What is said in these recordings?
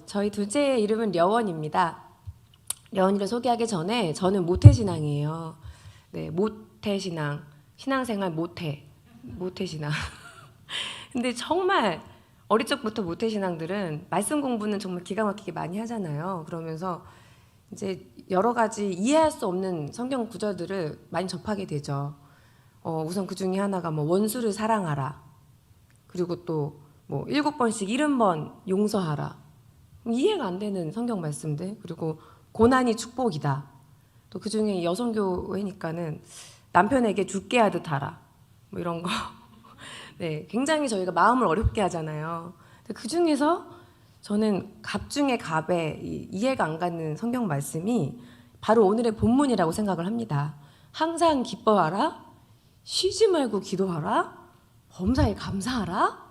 저희 둘째 이름은 려원입니다. 려원이를 소개하기 전에 저는 모태신앙이에요. 네, 모태신앙, 신앙생활 모태신앙. 근데 정말 어릴 적부터 모태신앙들은 말씀 공부는 정말 기가 막히게 많이 하잖아요. 그러면서 이제 여러 가지 이해할 수 없는 성경 구절들을 많이 접하게 되죠. 우선 그 중에 하나가 뭐 원수를 사랑하라. 그리고 또 뭐 7번씩 70번 용서하라. 이해가 안 되는 성경 말씀들. 그리고 고난이 축복이다. 또 그 중에 여성교회니까는 남편에게 죽게 하듯 하라. 뭐 이런 거. 네, 굉장히 저희가 마음을 어렵게 하잖아요. 그 중에서 저는 갑 중에 갑에 이해가 안 가는 성경 말씀이 바로 오늘의 본문이라고 생각을 합니다. 항상 기뻐하라, 쉬지 말고 기도하라, 범사에 감사하라.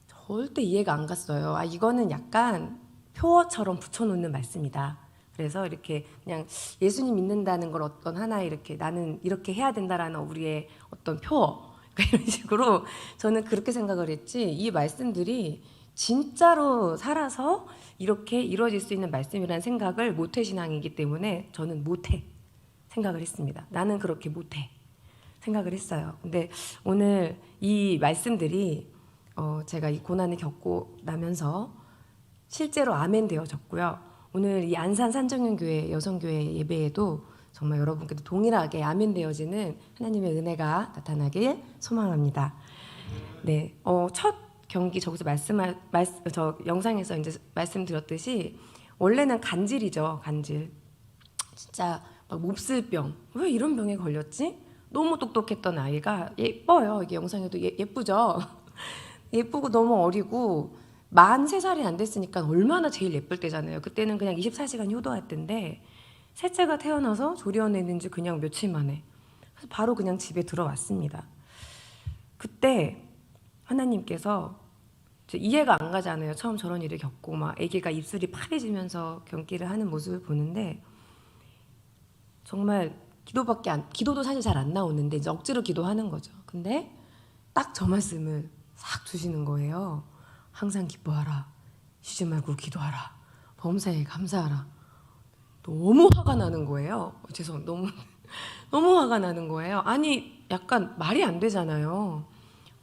절대 이해가 안 갔어요. 이거는 약간 표어처럼 붙여놓는 말씀이다. 그래서 이렇게 그냥 예수님 믿는다는 걸 어떤 하나의 이렇게 나는 이렇게 해야 된다라는 우리의 어떤 표어 이런 식으로 저는 그렇게 생각을 했지, 이 말씀들이 진짜로 살아서 이렇게 이루어질 수 있는 말씀이라는 생각을 모태신앙이기 때문에 저는 못해 생각을 했습니다. 나는 그렇게 못해 생각을 했어요. 근데 오늘 이 말씀들이 제가 이 고난을 겪고 나면서 실제로 아멘 되어졌고요. 오늘 이 안산 산정연교회 여성교회 예배에도 정말 여러분께도 동일하게 아멘 되어지는 하나님의 은혜가 나타나길 소망합니다. 네, 첫 경기 저기서 저 영상에서 이제 말씀드렸듯이 원래는 간질이죠, 간질. 진짜 막 몹쓸병. 왜 이런 병에 걸렸지? 너무 똑똑했던 아이가 예뻐요. 이게 영상에도 예쁘죠. 예쁘고 너무 어리고 만 3살이 안 됐으니까 얼마나 제일 예쁠 때잖아요. 그때는 그냥 24시간 효도할 때인데 셋째가 태어나서 조리원에 지 그냥 며칠 만에. 그래서 바로 그냥 집에 들어왔습니다. 그때 하나님께서 이해가 안 가잖아요. 처음 저런 일을 겪고 막 아기가 입술이 파래지면서 경기를 하는 모습을 보는데 정말 기도도 사실 잘 안 나오는데 이제 억지로 기도하는 거죠. 근데 딱 저 말씀을 싹 주시는 거예요. 항상 기뻐하라. 쉬지 말고 기도하라. 범사에 감사하라. 너무 화가 나는 거예요. 너무 너무 화가 나는 거예요. 아니, 약간 말이 안 되잖아요.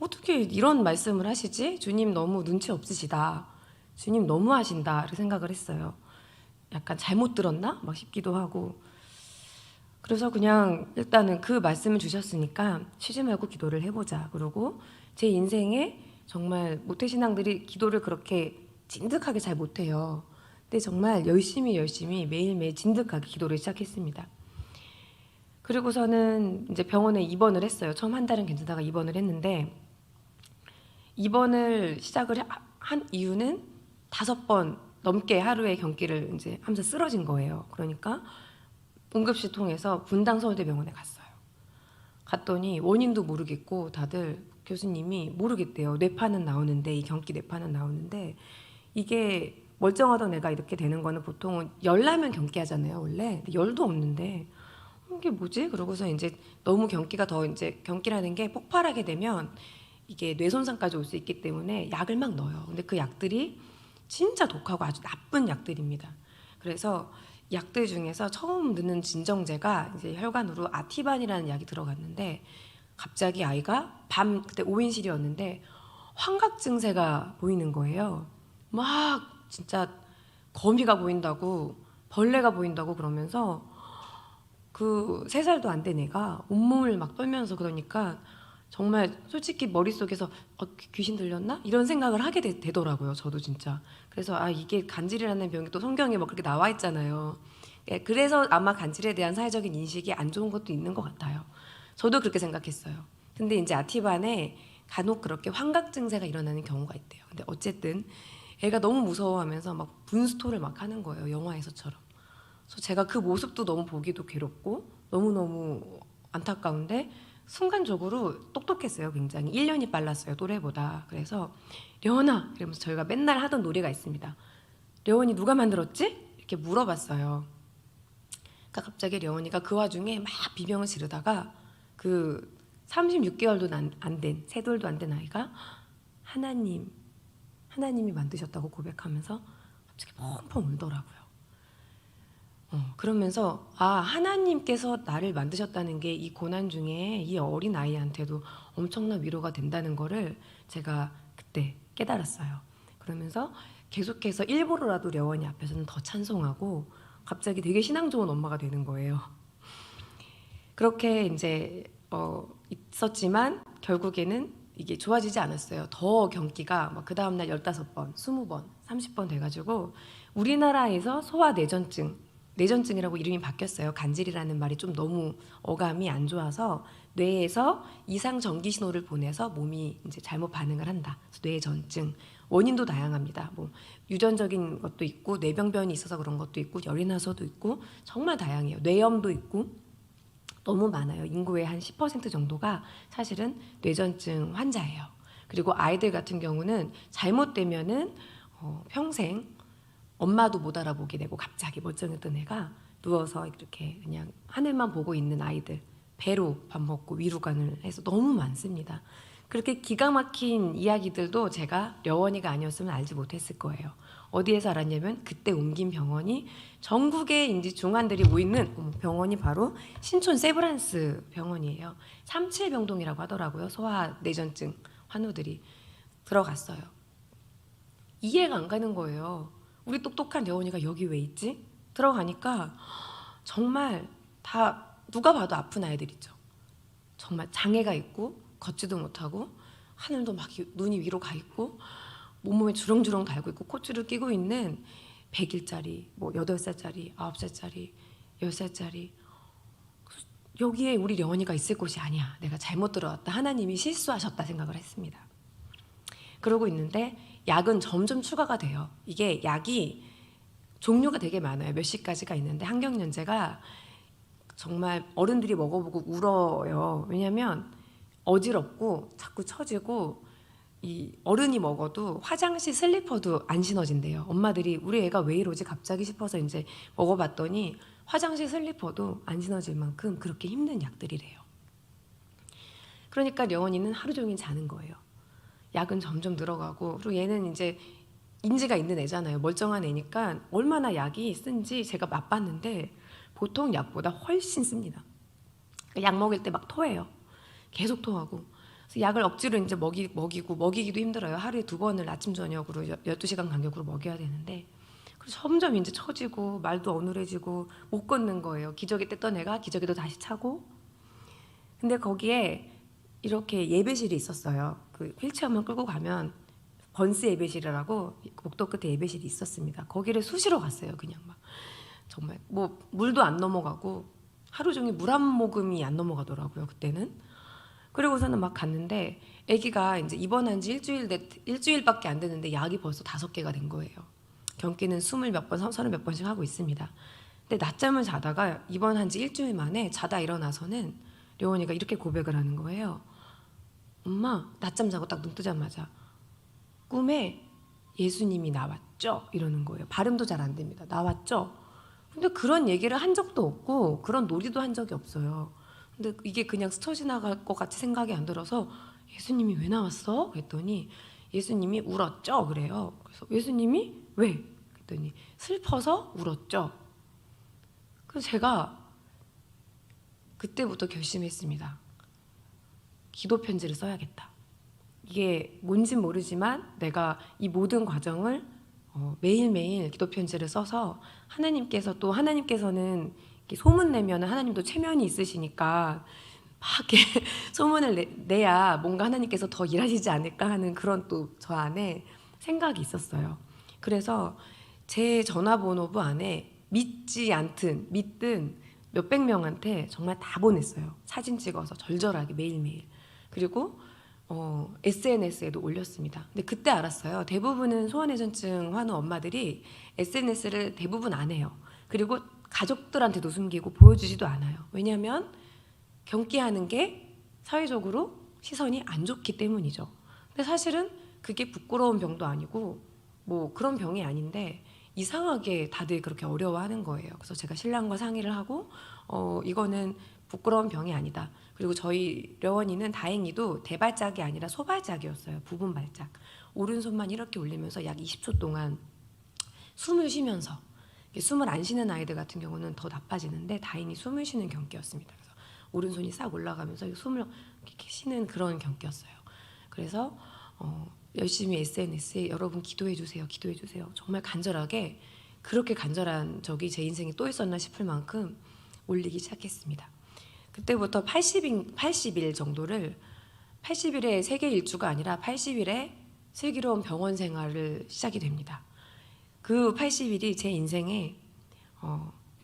어떻게 이런 말씀을 하시지? 주님 너무 눈치 없으시다. 주님 너무 하신다. 이렇게 생각을 했어요. 약간 잘못 들었나? 막 싶기도 하고. 그래서 그냥 일단은 그 말씀을 주셨으니까 쉬지 말고 기도를 해보자. 그리고 제 인생에 정말 모태신앙들이 기도를 그렇게 진득하게 잘 못해요. 근데 정말 열심히 매일매일 진득하게 기도를 시작했습니다. 그리고서는 이제 병원에 입원을 했어요. 처음 한 달은 괜찮다가 입원을 했는데, 입원을 시작을 한 이유는 5번 넘게 하루에 경기를 이제 하면서 쓰러진 거예요. 그러니까 응급실 통해서 분당 서울대병원에 갔어요. 갔더니 원인도 모르겠고 다들 교수님이 모르겠대요. 뇌파는 나오는데, 이 경기 뇌파는 나오는데, 이게 멀쩡하던 애가 이렇게 되는 거는 보통은 열 나면 경기하잖아요, 원래. 근데 열도 없는데 이게 뭐지? 그러고서 이제 너무 경기가 더 이제 경기라는 게 폭발하게 되면 이게 뇌 손상까지 올 수 있기 때문에 약을 막 넣어요. 근데 그 약들이 진짜 독하고 아주 나쁜 약들입니다. 그래서 약들 중에서 처음 넣는 진정제가 이제 혈관으로 아티반이라는 약이 들어갔는데, 갑자기 아이가 그때 5인실이었는데 환각 증세가 보이는 거예요. 막 진짜 거미가 보인다고, 벌레가 보인다고 그러면서 그 3살도 안 된 애가 온몸을 막 떨면서, 그러니까 정말 솔직히 머릿속에서 귀신 들렸나? 이런 생각을 하게 되더라고요. 저도 진짜. 그래서 이게 간질이라는 병이 또 성경에 뭐 그렇게 나와 있잖아요. 그래서 아마 간질에 대한 사회적인 인식이 안 좋은 것도 있는 것 같아요. 저도 그렇게 생각했어요. 근데 이제 아티반에 간혹 그렇게 환각 증세가 일어나는 경우가 있대요. 근데 어쨌든 애가 너무 무서워하면서 막 분스토를 막 하는 거예요. 영화에서처럼. 그래서 제가 그 모습도 너무 보기도 괴롭고 너무너무 안타까운데, 순간적으로 똑똑했어요. 굉장히 1년이 빨랐어요, 또래보다. 그래서 려원아 이러면서 저희가 맨날 하던 놀이가 있습니다. 려원이 누가 만들었지? 이렇게 물어봤어요. 그러니까 갑자기 려원이가 그 와중에 막 비명을 지르다가 그 36개월도 안 된, 3돌도 안 된 아이가 하나님 하나님이 만드셨다고 고백하면서 갑자기 펑펑 울더라고요. 그러면서 하나님께서 나를 만드셨다는 게 이 고난 중에 이 어린 아이한테도 엄청난 위로가 된다는 거를 제가 그때 깨달았어요. 그러면서 계속해서 일부러라도 려원이 앞에서는 더 찬송하고 갑자기 되게 신앙 좋은 엄마가 되는 거예요. 그렇게 이제 있었지만 결국에는 이게 좋아지지 않았어요. 더 경기가 막 그 다음날 15번, 20번, 30번 돼가지고 우리나라에서 내전증이라고 이름이 바뀌었어요. 간질이라는 말이 좀 너무 어감이 안 좋아서 뇌에서 이상 전기 신호를 보내서 몸이 이제 잘못 반응을 한다. 뇌전증. 원인도 다양합니다. 뭐 유전적인 것도 있고 뇌병변이 있어서 그런 것도 있고 열이 나서도 있고 정말 다양해요. 뇌염도 있고 너무 많아요. 인구의 한 10% 정도가 사실은 뇌전증 환자예요. 그리고 아이들 같은 경우는 잘못되면은 평생 엄마도 못 알아보게 되고 갑자기 멀쩡했던 애가 누워서 이렇게 그냥 하늘만 보고 있는 아이들, 배로 밥 먹고 위로간을 해서 너무 많습니다. 그렇게 기가 막힌 이야기들도 제가 려원이가 아니었으면 알지 못했을 거예요. 어디에서 알았냐면 그때 옮긴 병원이 전국의 인지 중환들이 모이는 병원이 바로 신촌 세브란스 병원이에요. 37병동이라고 하더라고요. 소아 내전증 환우들이 들어갔어요. 이해가 안 가는 거예요. 우리 똑똑한 려원이가 여기 왜 있지? 들어가니까 정말 다 누가 봐도 아픈 아이들 있죠. 정말 장애가 있고 걷지도 못하고 하늘도 막 눈이 위로 가 있고 몸에 주렁주렁 달고 있고 코치를 끼고 있는 100일짜리, 뭐 8살짜리, 9살짜리, 10살짜리 여기에 우리 려원이가 있을 곳이 아니야. 내가 잘못 들어왔다. 하나님이 실수하셨다 생각을 했습니다. 그러고 있는데 약은 점점 추가가 돼요. 이게 약이 종류가 되게 많아요. 몇 시까지가 있는데 한경련제가 정말 어른들이 먹어보고 울어요. 왜냐하면 어지럽고 자꾸 처지고 이 어른이 먹어도 화장실 슬리퍼도 안 신어진대요. 엄마들이 우리 애가 왜 이러지 갑자기 싶어서 이제 먹어봤더니 화장실 슬리퍼도 안 신어질 만큼 그렇게 힘든 약들이래요. 그러니까 려원이는 하루 종일 자는 거예요. 약은 점점 늘어가고 그리고 얘는 이제 인지가 있는 애잖아요. 멀쩡한 애니까 얼마나 약이 쓴지 제가 맛봤는데 보통 약보다 훨씬 씁니다. 약 먹일 때 막 토해요. 계속 토하고. 그래서 약을 억지로 이제 먹이기도 힘들어요. 하루에 2번을 아침 저녁으로 12시간 간격으로 먹여야 되는데 그래서 점점 이제 처지고 말도 어눌해지고 못 걷는 거예요. 기저귀 뗐던 애가 기저귀도 다시 차고. 근데 거기에 이렇게 예배실이 있었어요. 그 휠체어만 끌고 가면 번스 예배실이라고 복도 끝에 예배실이 있었습니다. 거기를 수시로 갔어요. 그냥 막 정말 뭐 물도 안 넘어가고 하루 종일 물 한 모금이 안 넘어가더라고요. 그때는. 그리고서는 막 갔는데 아기가 이제 입원한 지 일주일밖에 안 됐는데 약이 벌써 5개가 된 거예요. 경기는 20 몇 번, 30 몇 번씩 하고 있습니다. 근데 낮잠을 자다가 입원한 지 일주일 만에 자다 일어나서는 려원이가 이렇게 고백을 하는 거예요. 엄마, 낮잠 자고 딱 눈 뜨자마자 꿈에 예수님이 나왔죠? 이러는 거예요. 발음도 잘 안 됩니다. 나왔죠? 근데 그런 얘기를 한 적도 없고 그런 놀이도 한 적이 없어요. 근데 이게 그냥 스쳐 지나갈 것 같이 생각이 안 들어서 예수님이 왜 나왔어? 그랬더니 예수님이 울었죠? 그래요. 그래서 예수님이 왜? 그랬더니 슬퍼서 울었죠? 그래서 제가 그때부터 결심했습니다. 기도 편지를 써야겠다. 이게 뭔진 모르지만 내가 이 모든 과정을 매일매일 기도 편지를 써서 하나님께서는 이렇게 소문내면 하나님도 체면이 있으시니까 막 이렇게 소문을 내야 뭔가 하나님께서 더 일하시지 않을까 하는 그런 또 저 안에 생각이 있었어요. 그래서 제 전화번호부 안에 믿든 몇백 명한테 정말 다 보냈어요. 사진 찍어서 절절하게 매일매일. 그리고 SNS에도 올렸습니다. 근데 그때 알았어요. 대부분은 소아내전증 환우 엄마들이 SNS를 대부분 안 해요. 그리고 가족들한테도 숨기고 보여주지도 않아요. 왜냐하면 경기하는 게 사회적으로 시선이 안 좋기 때문이죠. 근데 사실은 그게 부끄러운 병도 아니고 뭐 그런 병이 아닌데 이상하게 다들 그렇게 어려워하는 거예요. 그래서 제가 신랑과 상의를 하고 이거는 부끄러운 병이 아니다. 그리고 저희 려원이는 다행히도 대발작이 아니라 소발작이었어요. 부분 발작. 오른손만 이렇게 올리면서 약 20초 동안 숨을 쉬면서, 숨을 안 쉬는 아이들 같은 경우는 더 나빠지는데 다행히 숨을 쉬는 경기였습니다. 그래서 오른손이 싹 올라가면서 숨을 이렇게 쉬는 그런 경기였어요. 그래서 열심히 SNS에 여러분 기도해 주세요, 기도해 주세요. 정말 간절하게, 그렇게 간절한 적이 제 인생에 또 있었나 싶을 만큼 올리기 시작했습니다. 그때부터 80일 정도를, 80일의 세계 일주가 아니라 80일의 슬기로운 병원 생활을 시작이 됩니다. 그 80일이 제 인생에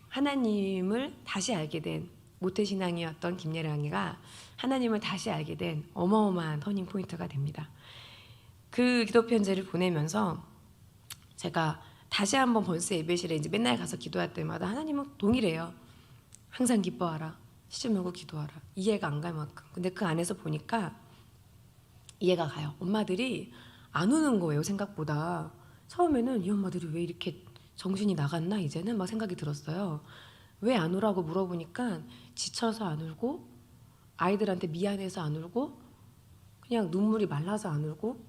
하나님을 다시 알게 된, 모태신앙이었던 김예랑이가 하나님을 다시 알게 된 어마어마한 터닝 포인트가 됩니다. 그 기도 편지를 보내면서 제가 다시 한번 번스 예배실에 이제 맨날 가서 기도할 때마다 하나님은 동일해요. 항상 기뻐하라, 시험 열고 기도하라. 이해가 안 갈 만큼. 근데 그 안에서 보니까 이해가 가요. 엄마들이 안 우는 거예요, 생각보다. 처음에는 이 엄마들이 왜 이렇게 정신이 나갔나 이제는 막 생각이 들었어요. 왜 안 우라고 물어보니까 지쳐서 안 울고, 아이들한테 미안해서 안 울고, 그냥 눈물이 말라서 안 울고,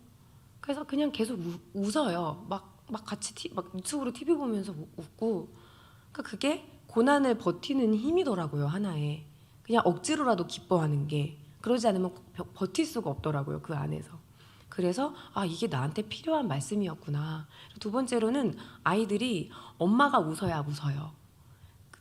그래서 그냥 계속 웃어요. 막 같이 막 유튜브로 TV 보면서 웃고. 그러니까 그게 고난을 버티는 힘이더라고요, 하나의. 그냥 억지로라도 기뻐하는 게. 그러지 않으면 버틸 수가 없더라고요, 그 안에서. 그래서 이게 나한테 필요한 말씀이었구나. 두 번째로는 아이들이 엄마가 웃어요.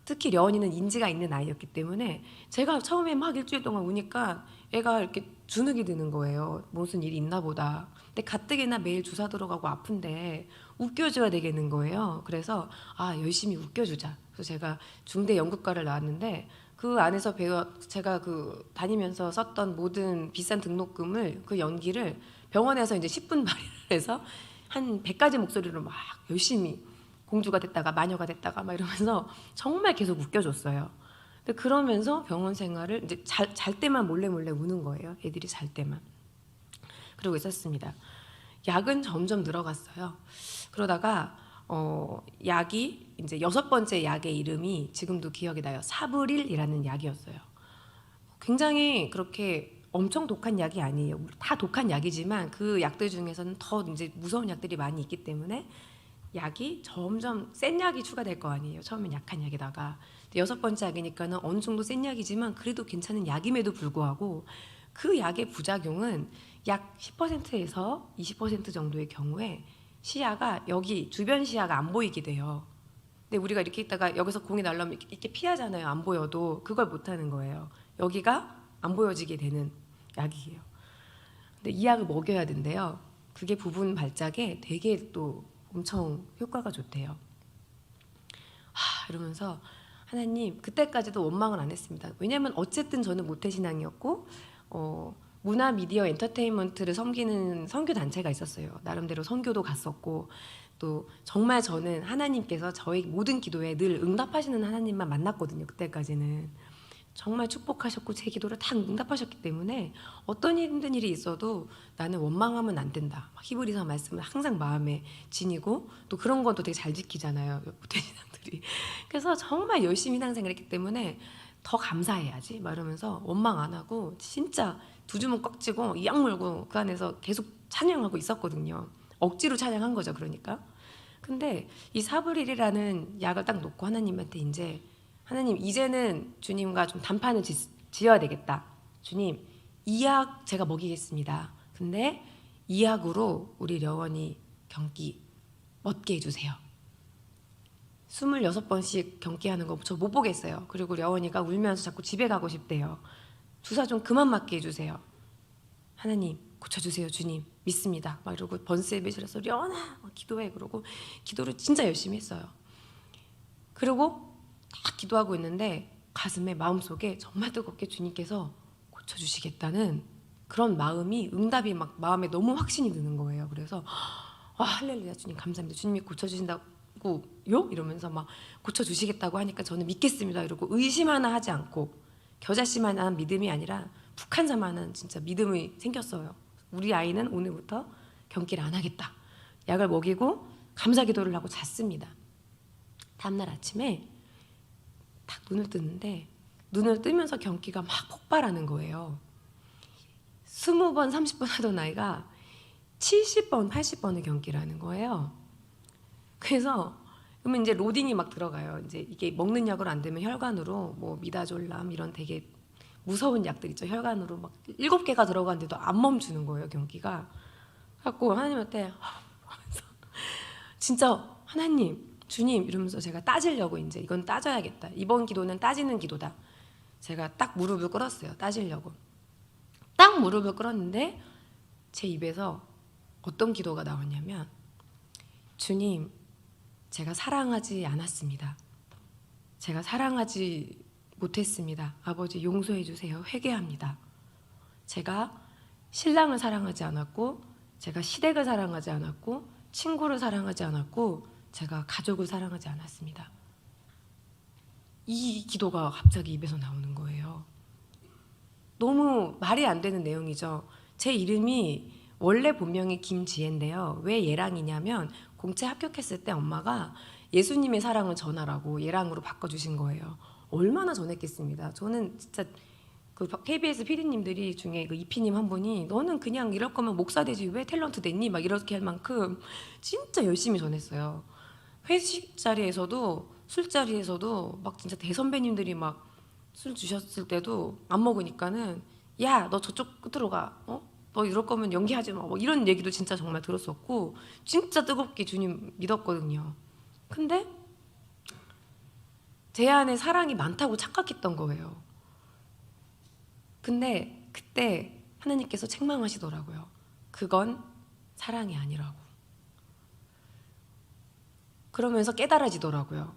특히 려원이는 인지가 있는 아이였기 때문에 제가 처음에 막 일주일 동안 우니까 애가 이렇게 주눅이 드는 거예요. 무슨 일이 있나 보다. 근데 가뜩이나 매일 주사 들어가고 아픈데 웃겨줘야 되겠는 거예요. 그래서 열심히 웃겨주자. 그래서 제가 중대 연극과를 나왔는데 그 안에서 제가 그 다니면서 썼던 모든 비싼 등록금을, 그 연기를 병원에서 이제 10분 발휘를 해서 한 100가지 목소리로 막 열심히 공주가 됐다가 마녀가 됐다가 막 이러면서 정말 계속 웃겨줬어요. 근데 그러면서 병원 생활을 이제 잘 때만 몰래 우는 거예요. 애들이 잘 때만. 그러고 있었습니다. 약은 점점 늘어갔어요. 그러다가 약이 이제 6번째 약의 이름이 지금도 기억이 나요. 사브릴이라는 약이었어요. 굉장히 그렇게 엄청 독한 약이 아니에요. 다 독한 약이지만 그 약들 중에서는 더 이제 무서운 약들이 많이 있기 때문에 약이 점점 센 약이 추가될 거 아니에요. 처음엔 약한 약에다가 6번째 약이니까는 어느 정도 센 약이지만 그래도 괜찮은 약임에도 불구하고 그 약의 부작용은 약 10%에서 20% 정도의 경우에 시야가, 여기 주변 시야가 안 보이게 돼요. 근데 우리가 이렇게 있다가 여기서 공이 날라오면 이렇게 피하잖아요. 안 보여도. 그걸 못 하는 거예요. 여기가 안 보여지게 되는 약이에요. 근데 이 약을 먹여야 된대요. 그게 부분 발작에 되게 또 엄청 효과가 좋대요. 이러면서 하나님, 그때까지도 원망을 안 했습니다. 왜냐하면 어쨌든 저는 모태신앙이었고 문화 미디어 엔터테인먼트를 섬기는 선교 단체가 있었어요. 나름대로 선교도 갔었고, 또 정말 저는 하나님께서 저희 모든 기도에 늘 응답하시는 하나님만 만났거든요. 그때까지는 정말 축복하셨고 제 기도를 다 응답하셨기 때문에 어떤 힘든 일이 있어도 나는 원망하면 안 된다. 히브리서 말씀은 항상 마음에 지니고, 또 그런 것도 되게 잘 지키잖아요, 모태신앙들이. 그래서 정말 열심히 신앙생활했기 때문에 더 감사해야지 막 이러면서 원망 안 하고 진짜 두 주먹 꽉 쥐고 이악 물고 그 안에서 계속 찬양하고 있었거든요. 억지로 찬양한 거죠, 그러니까. 근데 이 사브릴이라는 약을 딱 놓고 하나님한테 이제, 하나님, 이제는 주님과 좀 단판을 지어야 되겠다. 주님, 이 약 제가 먹이겠습니다. 근데 이 약으로 우리 려원이 경기 멋게 해주세요. 26번씩 경기하는 거 저 못 보겠어요. 그리고 려원이가 울면서 자꾸 집에 가고 싶대요. 주사 좀 그만 맞게 해주세요. 하나님, 고쳐주세요. 주님, 믿습니다. 막 이러고 번스 예배실에서 려원아 막 기도해. 그러고 기도를 진짜 열심히 했어요. 그리고 딱 기도하고 있는데 가슴에, 마음속에 정말 뜨겁게 주님께서 고쳐주시겠다는 그런 마음이, 응답이 막 마음에 너무 확신이 드는 거예요. 그래서 할렐루야, 주님 감사합니다. 주님이 고쳐주신다고요? 이러면서 막 고쳐주시겠다고 하니까 저는 믿겠습니다. 이러고 의심 하나 하지 않고, 겨자씨만한 믿음이 아니라 북한사만한 진짜 믿음이 생겼어요. 우리 아이는 오늘부터 경기를 안 하겠다. 약을 먹이고 감사기도를 하고 잤습니다. 다음날 아침에 딱 눈을 뜨는데 눈을 뜨면서 경기가 막 폭발하는 거예요. 20번, 30번 하던 아이가 70번, 80번의 경기를 하는 거예요. 그래서 그러면 이제 로딩이 막 들어가요. 이제 이게 먹는 약으로 안 되면 혈관으로 뭐 미다졸람 이런 되게 무서운 약들 있죠. 혈관으로 막 7개가 들어가는데도 안 멈추는 거예요, 경기가. 갖고 하나님한테 하면서 진짜 하나님, 주님 이러면서 제가 따지려고 이제 이건 따져야겠다. 이번 기도는 따지는 기도다. 제가 딱 무릎을 꿇었어요. 따지려고. 딱 무릎을 꿇었는데 제 입에서 어떤 기도가 나왔냐면 주님, 제가 사랑하지 않았습니다. 제가 사랑하지 못했습니다. 아버지 용서해 주세요. 회개합니다. 제가 신랑을 사랑하지 않았고 제가 시댁을 사랑하지 않았고 친구를 사랑하지 않았고 제가 가족을 사랑하지 않았습니다. 이 기도가 갑자기 입에서 나오는 거예요. 너무 말이 안 되는 내용이죠. 제 이름이 원래 본명이 김지혜인데요. 왜 예랑이냐면 공채 합격했을 때 엄마가 예수님의 사랑을 전하라고 예랑으로 바꿔주신 거예요. 얼마나 전했겠습니다. 저는 진짜 그 KBS PD님들이 중에 그 이피님 한 분이 너는 그냥 이럴 거면 목사 되지 왜 탤런트 됐니? 막 이렇게 할 만큼 진짜 열심히 전했어요. 회식 자리에서도 술자리에서도 막 진짜 대선배님들이 막 술 주셨을 때도 안 먹으니까는 야 너 저쪽 끝으로 가. 너 이럴 거면 연기하지 마. 뭐 이런 얘기도 진짜 정말 들었었고 진짜 뜨겁게 주님 믿었거든요. 근데 제 안에 사랑이 많다고 착각했던 거예요. 근데 그때 하나님께서 책망하시더라고요. 그건 사랑이 아니라고. 그러면서 깨달아지더라고요.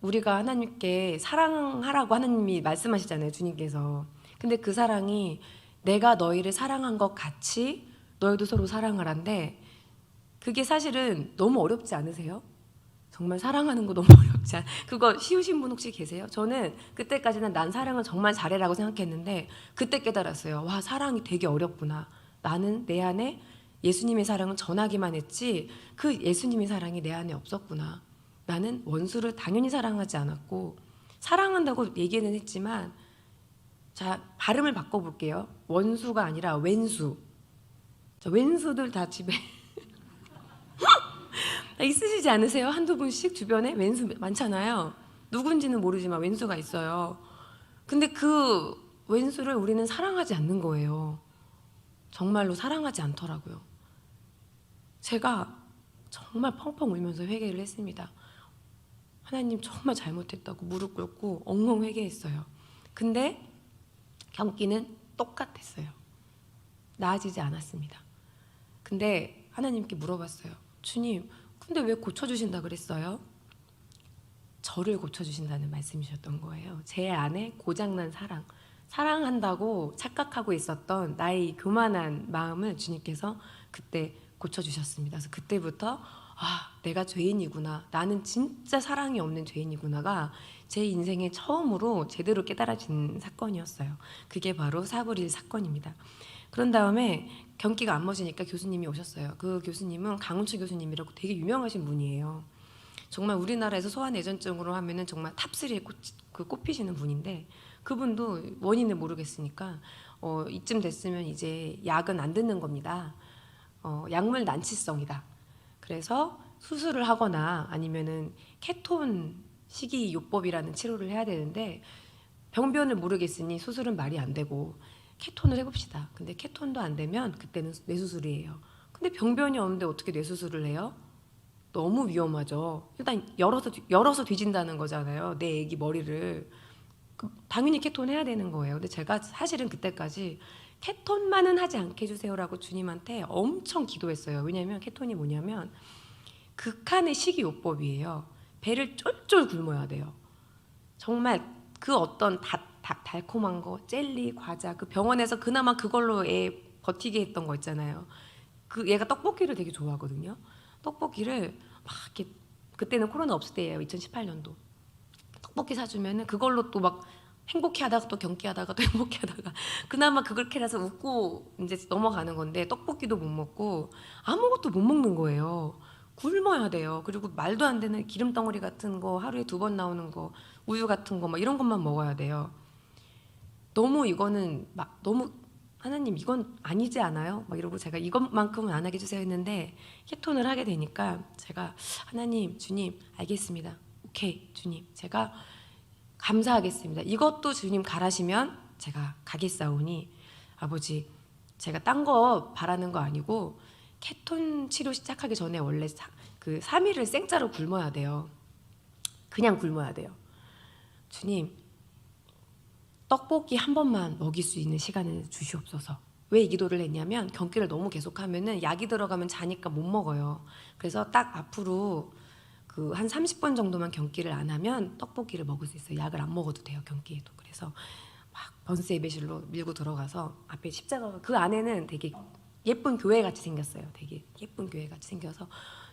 우리가 하나님께 사랑하라고 하나님이 말씀하시잖아요. 주님께서. 근데 그 사랑이 내가 너희를 사랑한 것 같이 너희도 서로 사랑하란데 그게 사실은 너무 어렵지 않으세요? 정말 사랑하는 거 너무 어렵지 않아요? 그거 쉬우신 분 혹시 계세요? 저는 그때까지는 난 사랑을 정말 잘해라고 생각했는데 그때 깨달았어요. 와, 사랑이 되게 어렵구나. 나는 내 안에 예수님의 사랑을 전하기만 했지 그 예수님의 사랑이 내 안에 없었구나. 나는 원수를 당연히 사랑하지 않았고 사랑한다고 얘기는 했지만 자, 발음을 바꿔볼게요. 원수가 아니라 왼수. 자, 왼수들 다 집에 있으시지 않으세요? 한두 분씩 주변에 왼수 많잖아요. 누군지는 모르지만 왼수가 있어요. 근데 그 왼수를 우리는 사랑하지 않는 거예요. 정말로 사랑하지 않더라고요. 제가 정말 펑펑 울면서 회개를 했습니다. 하나님 정말 잘못했다고 무릎 꿇고 엉엉 회개했어요. 근데 경기는 똑같았어요. 나아지지 않았습니다. 근데 하나님께 물어봤어요. 주님, 근데 왜 고쳐주신다 그랬어요? 저를 고쳐주신다는 말씀이셨던 거예요. 제 안에 고장난 사랑한다고 착각하고 있었던 나의 교만한 마음을 주님께서 그때 고쳐주셨습니다. 그래서 그때부터 내가 죄인이구나. 나는 진짜 사랑이 없는 죄인이구나가 제 인생에 처음으로 제대로 깨달아진 사건이었어요. 그게 바로 사브릴 사건입니다. 그런 다음에 경기가 안 맞으니까 교수님이 오셨어요. 그 교수님은 강은추 교수님이라고 되게 유명하신 분이에요. 정말 우리나라에서 소아내전증으로 하면은 정말 탑3에 꼽히시는 분인데 그분도 원인을 모르겠으니까 이쯤 됐으면 이제 약은 안 듣는 겁니다. 약물 난치성이다. 그래서 수술을 하거나 아니면은 케톤 식이요법이라는 치료를 해야 되는데 병변을 모르겠으니 수술은 말이 안 되고 케톤을 해봅시다. 근데 케톤도 안 되면 그때는 뇌수술이에요. 근데 병변이 없는데 어떻게 뇌수술을 해요? 너무 위험하죠. 일단 열어서 뒤진다는 거잖아요. 내 애기 머리를. 당연히 케톤 해야 되는 거예요. 근데 제가 사실은 그때까지 케톤만은 하지 않게 해주세요라고 주님한테 엄청 기도했어요. 왜냐하면 케톤이 뭐냐면 극한의 식이요법이에요. 배를 쫄쫄 굶어야 돼요. 정말 그 어떤 달콤한 거, 젤리, 과자, 그 병원에서 그나마 그걸로 애 버티게 했던 거 있잖아요. 그 얘가 떡볶이를 되게 좋아하거든요. 떡볶이를 막 이렇게 그때는 코로나 없을 때예요. 2018년도. 떡볶이 사주면은 그걸로 또 막 행복해하다가 또 경기하다가 또 행복해하다가 그나마 그걸 캐라서 웃고 이제 넘어가는 건데 떡볶이도 못 먹고 아무것도 못 먹는 거예요. 굶어야 돼요. 그리고 말도 안 되는 기름 덩어리 같은 거 하루에 2번 나오는 거 우유 같은 거 막 이런 것만 먹어야 돼요. 너무 이거는 막 너무 하나님 이건 아니지 않아요? 막 이러고 제가 이것만큼은 안 하게 해주세요 했는데 케톤을 하게 되니까 제가 하나님 주님 알겠습니다. 오케이 주님 제가 감사하겠습니다. 이것도 주님 가라시면 제가 가겠사오니 아버지 제가 딴 거 바라는 거 아니고 케톤 치료 시작하기 전에 원래 그 3일을 생짜로 굶어야 돼요. 그냥 굶어야 돼요. 주님 떡볶이 한 번만 먹일 수 있는 시간을 주시옵소서. 왜 이 기도를 했냐면 경기를 너무 계속하면은 약이 들어가면 자니까 못 먹어요. 그래서 딱 앞으로 그 한 30분 정도만 경기를 안 하면 떡볶이를 먹을 수 있어요. 약을 안 먹어도 돼요. 경기에도. 그래서 막 번스의 배실로 밀고 들어가서 앞에 십자가가 그 안에는 되게 예쁜 교회 같이 생겼어요. 되게 예쁜 교회 같이 생겨서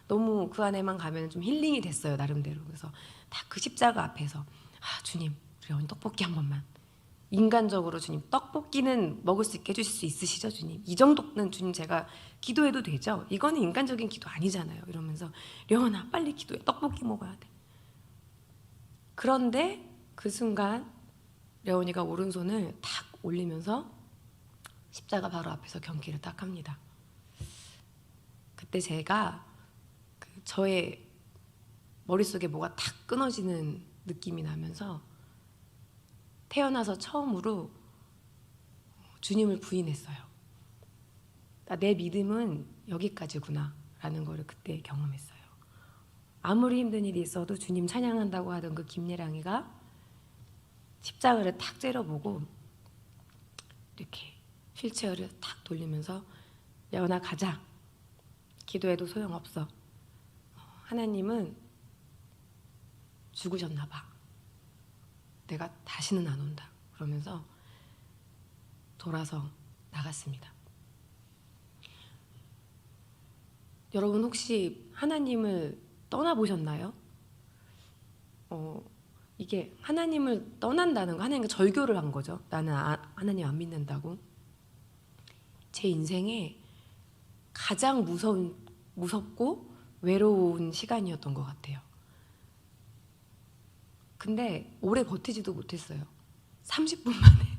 너무 그 안에만 가면 좀 힐링이 됐어요. 나름대로. 그래서 딱 그 십자가 앞에서 아 주님 우리 오늘 떡볶이 한 번만 인간적으로 주님 떡볶이는 먹을 수 있게 해주실 수 있으시죠 주님? 이 정도는 주님 제가 기도해도 되죠? 이거는 인간적인 기도 아니잖아요. 이러면서 려원아 빨리 기도해. 떡볶이 먹어야 돼. 그런데 그 순간 려원이가 오른손을 탁 올리면서 십자가 바로 앞에서 경기를 딱 합니다. 그때 제가 저의 머릿속에 뭐가 탁 끊어지는 느낌이 나면서 태어나서 처음으로 주님을 부인했어요. 내 믿음은 여기까지구나 라는 거를 그때 경험했어요. 아무리 힘든 일이 있어도 주님 찬양한다고 하던 그 김예랑이가 십자가를 탁 째려보고 이렇게 휠체어를 탁 돌리면서 려원아 가자. 기도해도 소용없어. 하나님은 죽으셨나 봐. 내가 다시는 안 온다. 그러면서 돌아서 나갔습니다. 여러분 혹시 하나님을 떠나보셨나요? 이게 하나님을 떠난다는 거, 하나님과 절교를 한 거죠. 나는 하나님 안 믿는다고. 제 인생에 가장 무섭고 외로운 시간이었던 것 같아요. 근데 오래 버티지도 못했어요. 30분 만에.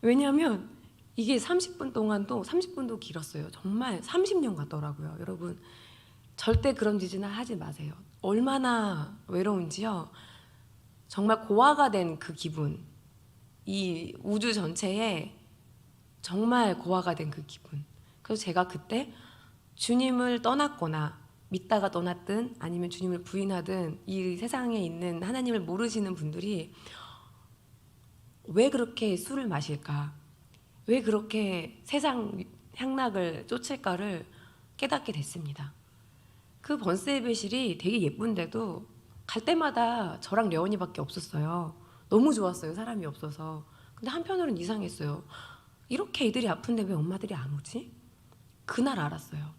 왜냐하면 이게 30분도 길었어요. 정말 30년 같더라고요. 여러분 절대 그런 짓이나 하지 마세요. 얼마나 외로운지요. 정말 고아가 된 그 기분. 이 우주 전체에 정말 고아가 된 그 기분. 그래서 제가 그때 주님을 떠났거나 믿다가 떠났든 아니면 주님을 부인하든 이 세상에 있는 하나님을 모르시는 분들이 왜 그렇게 술을 마실까? 왜 그렇게 세상 향락을 쫓을까를 깨닫게 됐습니다. 그 번스의 배실이 되게 예쁜데도 갈 때마다 저랑 려원이밖에 없었어요. 너무 좋았어요. 사람이 없어서. 근데 한편으로는 이상했어요. 이렇게 애들이 아픈데 왜 엄마들이 안 오지? 그날 알았어요.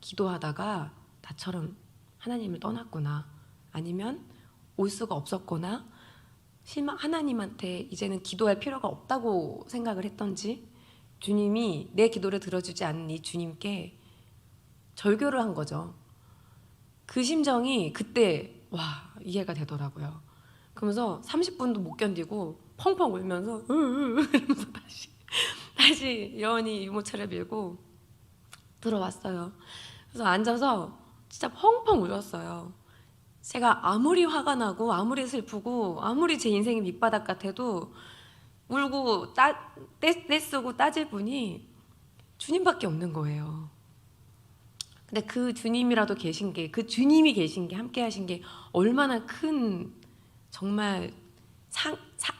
기도하다가 나처럼 하나님을 떠났구나. 아니면 올 수가 없었거나 하나님한테 이제는 기도할 필요가 없다고 생각을 했던지 주님이 내 기도를 들어주지 않는 이 주님께 절교를 한 거죠. 그 심정이 그때 와 이해가 되더라고요. 그러면서 30분도 못 견디고 펑펑 울면서 이러면서 다시 여원이 유모차를 밀고 들어왔어요. 그래서 앉아서 진짜 펑펑 울었어요. 제가 아무리 화가 나고 아무리 슬프고 아무리 제 인생이 밑바닥 같아도 울고 떼쓰고 따질 분이 주님밖에 없는 거예요. 근데 그 주님이라도 계신 게, 그 주님이 계신 게, 함께 하신 게 얼마나 큰 정말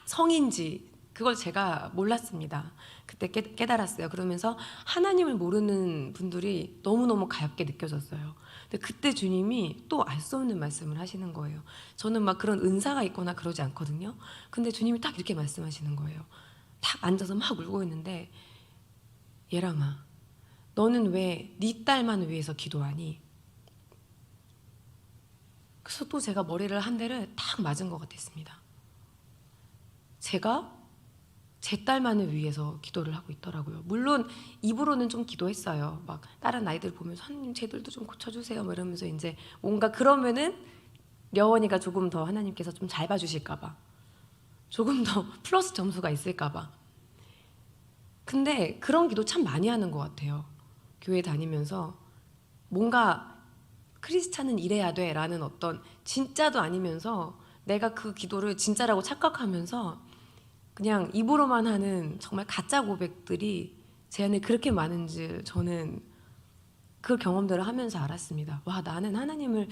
성인지 그걸 제가 몰랐습니다. 그때 깨달았어요. 그러면서 하나님을 모르는 분들이 너무너무 가엽게 느껴졌어요. 근데 그때 주님이 또 알 수 없는 말씀을 하시는 거예요. 저는 막 그런 은사가 있거나 그러지 않거든요. 근데 주님이 딱 이렇게 말씀하시는 거예요. 딱 앉아서 막 울고 있는데 예랑아 너는 왜 네 딸만 위해서 기도하니? 그래서 또 제가 머리를 한 대를 딱 맞은 것 같았습니다. 제가 제 딸만을 위해서 기도를 하고 있더라고요. 물론 입으로는 좀 기도했어요. 막 다른 아이들 보면서 하나님 쟤들도 좀 고쳐주세요. 뭐 이러면서 이제 뭔가 그러면은 려원이가 조금 더 하나님께서 좀 잘 봐주실까 봐. 조금 더 플러스 점수가 있을까 봐. 근데 그런 기도 참 많이 하는 것 같아요. 교회 다니면서 뭔가 크리스찬은 이래야 돼 라는 어떤, 진짜도 아니면서 내가 그 기도를 진짜라고 착각하면서 그냥 입으로만 하는 정말 가짜 고백들이 제 안에 그렇게 많은지 저는 그 경험들을 하면서 알았습니다. 와, 나는 하나님을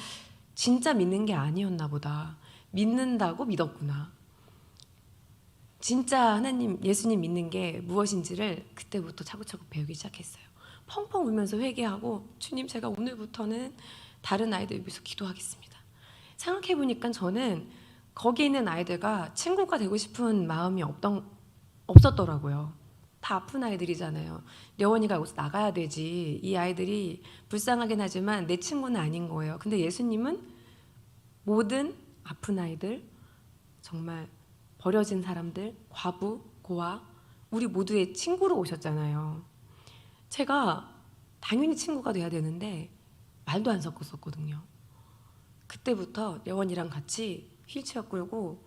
진짜 믿는 게 아니었나 보다. 믿는다고 믿었구나. 진짜 하나님, 예수님 믿는 게 무엇인지를 그때부터 차곡차곡 배우기 시작했어요. 펑펑 울면서 회개하고, 주님, 제가 오늘부터는 다른 아이들 위해서 기도하겠습니다. 생각해보니까 저는 거기 있는 아이들과 친구가 되고 싶은 마음이 없었더라고요. 다 아픈 아이들이잖아요. 려원이가 여기서 나가야 되지. 이 아이들이 불쌍하긴 하지만 내 친구는 아닌 거예요. 근데 예수님은 모든 아픈 아이들, 정말 버려진 사람들, 과부, 고아, 우리 모두의 친구로 오셨잖아요. 제가 당연히 친구가 돼야 되는데 말도 안 섞었었거든요. 그때부터 려원이랑 같이 휠체어 끌고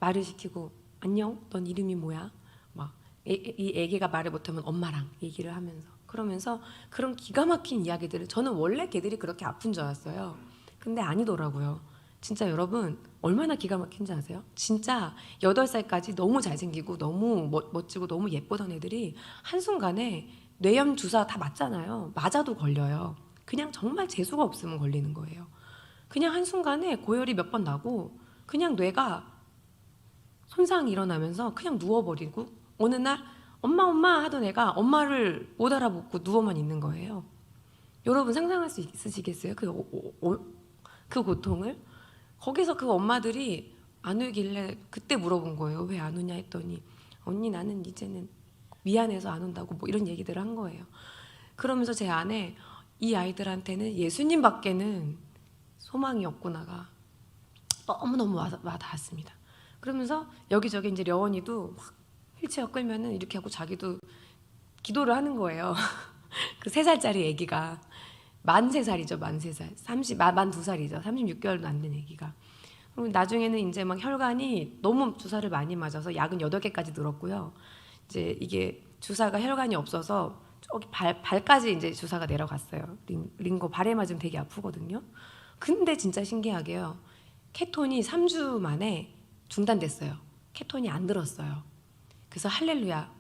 말을 시키고, 안녕, 넌 이름이 뭐야? 막 이 애기가 말을 못하면 엄마랑 얘기를 하면서, 그러면서 그런 기가 막힌 이야기들을, 저는 원래 걔들이 그렇게 아픈 줄 알았어요. 근데 아니더라고요. 진짜 여러분, 얼마나 기가 막힌지 아세요? 진짜 8살까지 너무 잘생기고 너무 멋지고 너무 예쁘던 애들이 한순간에 뇌염 주사 다 맞잖아요. 맞아도 걸려요. 그냥 정말 재수가 없으면 걸리는 거예요. 그냥 한순간에 고열이 몇 번 나고 그냥 뇌가 손상이 일어나면서 그냥 누워버리고, 어느 날 엄마 엄마 하던 애가 엄마를 못 알아보고 누워만 있는 거예요. 여러분 상상할 수 있으시겠어요? 그 고통을? 거기서 그 엄마들이 안 울길래 그때 물어본 거예요. 왜 안 우냐 했더니, 언니 나는 이제는 미안해서 안 온다고, 뭐 이런 얘기들을 한 거예요. 그러면서 제 안에 이 아이들한테는 예수님밖에는 소망이 없구나가 너무너무 와닿았습니다. 그러면서 여기저기 이제 려원이도 막 휠체어 끌면은 이렇게 하고 자기도 기도를 하는 거예요. 그 3살짜리 아기가, 만 3살이죠, 만 3살. 만 2살이죠. 36개월도 안 된 아기가. 나중에는 이제 막 혈관이 너무 주사를 많이 맞아서 약은 8개까지 늘었고요. 이제 이게 주사가 혈관이 없어서 저기 발까지 이제 주사가 내려갔어요. 링거 발에 맞으면 되게 아프거든요. 근데 진짜 신기하게요. 케톤이 3주 만에 중단됐어요. 케톤이 안 들었어요. 그래서 할렐루야,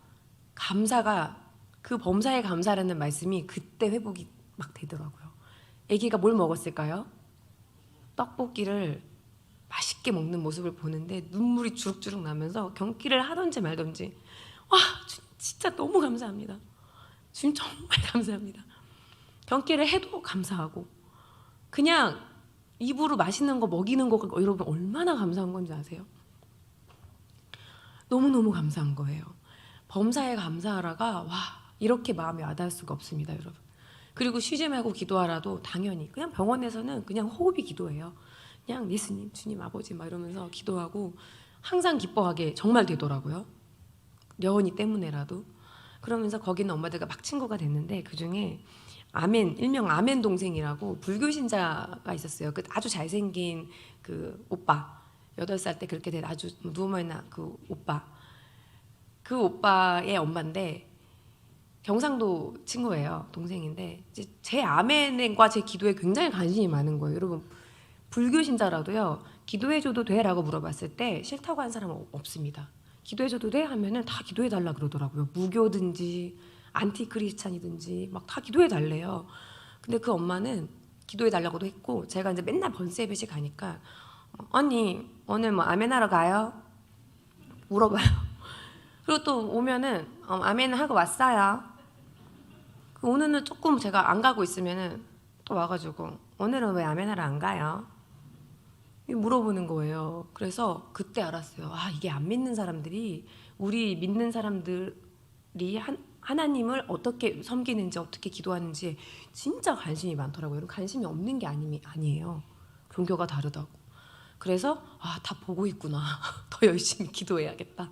감사가, 그 범사에 감사라는 말씀이 그때 회복이 막 되더라고요. 아기가 뭘 먹었을까요? 떡볶이를 맛있게 먹는 모습을 보는데 눈물이 주룩주룩 나면서 경기를 하던지 말던지, 와, 진짜 너무 감사합니다. 주님 정말 감사합니다. 경기를 해도 감사하고, 그냥 입으로 맛있는 거 먹이는 거, 여러분 얼마나 감사한 건지 아세요? 너무너무 감사한 거예요. 범사에 감사하라가, 와, 이렇게 마음이 와닿을 수가 없습니다, 여러분. 그리고 쉬지 말고 기도하라도 당연히 그냥 병원에서는 그냥 호흡이 기도예요. 그냥 예수님, 주님, 아버지 막 이러면서 기도하고 항상 기뻐하게 정말 되더라고요. 려원이 때문에라도. 그러면서 거기는 엄마들과 막 친구가 됐는데, 그중에 아멘, 일명 아멘 동생이라고 불교 신자가 있었어요. 그 아주 잘생긴 그 오빠, 8살 때 그렇게 된 아주 누워있는 그 오빠. 그 오빠의 엄마인데 경상도 친구예요. 동생인데 이제 제 아멘과 제 기도에 굉장히 관심이 많은 거예요. 여러분, 불교 신자라도요, 기도해줘도 돼? 라고 물어봤을 때 싫다고 한 사람은 없습니다. 기도해줘도 돼? 하면은 다 기도해달라 그러더라고요. 무교든지 안티크리스찬이든지 막 다 해달래요. 근데 그 엄마는 기도해달라고도 했고, 제가 이제 맨날 번세 예배실 가니까, 언니 오늘 뭐 아멘하러 가요? 물어봐요. 그리고 또 오면은 아멘 하고 왔어요. 오늘은 조금 제가 안 가고 있으면은 또 와가지고, 오늘은 왜 아멘하러 안 가요? 물어보는 거예요. 그래서 그때 알았어요. 아, 이게 안 믿는 사람들이, 우리 믿는 사람들이 하나님을 어떻게 섬기는지, 어떻게 기도하는지 진짜 관심이 많더라고요. 관심이 없는 게 아니에요. 종교가 다르다고. 그래서 다 보고 있구나. 더 열심히 기도해야겠다.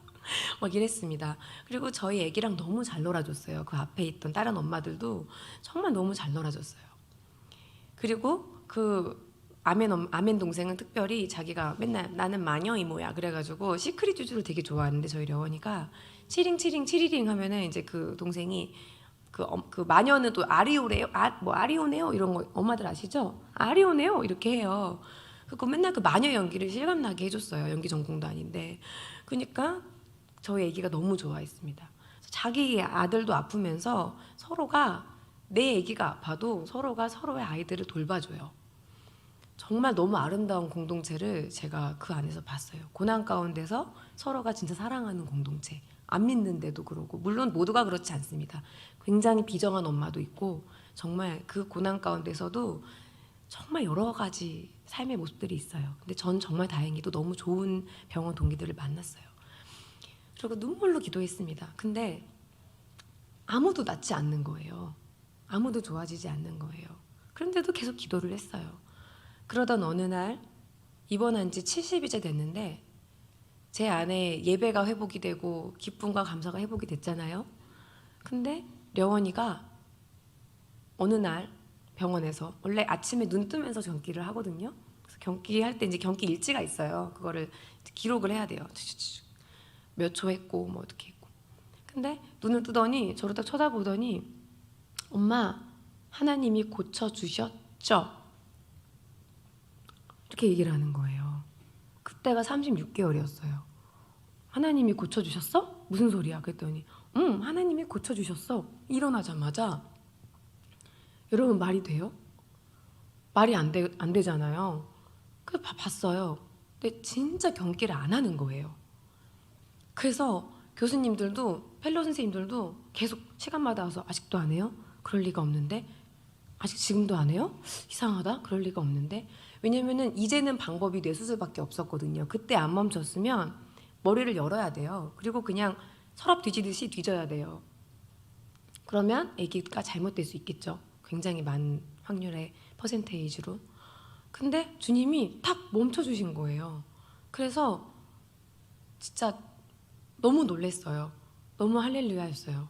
막 이랬습니다. 그리고 저희 애기랑 너무 잘 놀아줬어요. 그 앞에 있던 다른 엄마들도 정말 너무 잘 놀아줬어요. 그리고 그 아멘 동생은 특별히 자기가 맨날 나는 마녀 이모야 그래가지고 시크릿 주주를 되게 좋아하는데 저희 려원이가 치링치링 치리링 하면은 이제 그 동생이 그 마녀는 또 아리오래요 뭐 아리오네요 이런 거 엄마들 아시죠? 아리오네요 이렇게 해요. 그거 맨날 그 마녀 연기를 실감나게 해줬어요. 연기 전공도 아닌데. 그러니까 저희 애기가 너무 좋아했습니다. 자기 아들도 아프면서 서로가 내 애기가 아파도 서로가 서로의 아이들을 돌봐줘요. 정말 너무 아름다운 공동체를 제가 그 안에서 봤어요. 고난 가운데서 서로가 진짜 사랑하는 공동체. 안 믿는데도 그러고 물론 모두가 그렇지 않습니다. 굉장히 비정한 엄마도 있고 정말 그 고난 가운데서도 정말 여러 가지 삶의 모습들이 있어요. 근데 전 정말 다행히도 너무 좋은 병원 동기들을 만났어요. 그리고 눈물로 기도했습니다. 근데 아무도 낫지 않는 거예요. 아무도 좋아지지 않는 거예요. 그런데도 계속 기도를 했어요. 그러던 어느 날 입원한 지 70일째 됐는데 제 안에 예배가 회복이 되고 기쁨과 감사가 회복이 됐잖아요. 근데 려원이가 어느 날 병원에서 원래 아침에 눈 뜨면서 경기를 하거든요. 그래서 경기할 때 이제 경기 일지가 있어요. 그거를 기록을 해야 돼요. 몇 초 했고 뭐 어떻게 했고. 근데 눈을 뜨더니 저를 딱 쳐다보더니 엄마 하나님이 고쳐주셨죠? 이렇게 얘기를 하는 거예요. 그때가 36개월이었어요. 하나님이 고쳐주셨어? 무슨 소리야? 그랬더니 응 하나님이 고쳐주셨어. 일어나자마자 여러분 말이 돼요? 말이 안 되잖아요. 그래서 봤어요. 근데 진짜 경기를 안 하는 거예요. 그래서 교수님들도 펠로 선생님들도 계속 시간마다 와서 아직도 안 해요? 그럴 리가 없는데 아직 지금도 안 해요? 이상하다. 그럴 리가 없는데 왜냐면은 이제는 방법이 뇌수술밖에 없었거든요. 그때 안 멈췄으면 머리를 열어야 돼요. 그리고 그냥 서랍 뒤지듯이 뒤져야 돼요. 그러면 아기가 잘못될 수 있겠죠. 굉장히 많은 확률의 퍼센테이지로. 근데 주님이 탁 멈춰주신 거예요. 그래서 진짜 너무 놀랬어요. 너무 할렐루야였어요.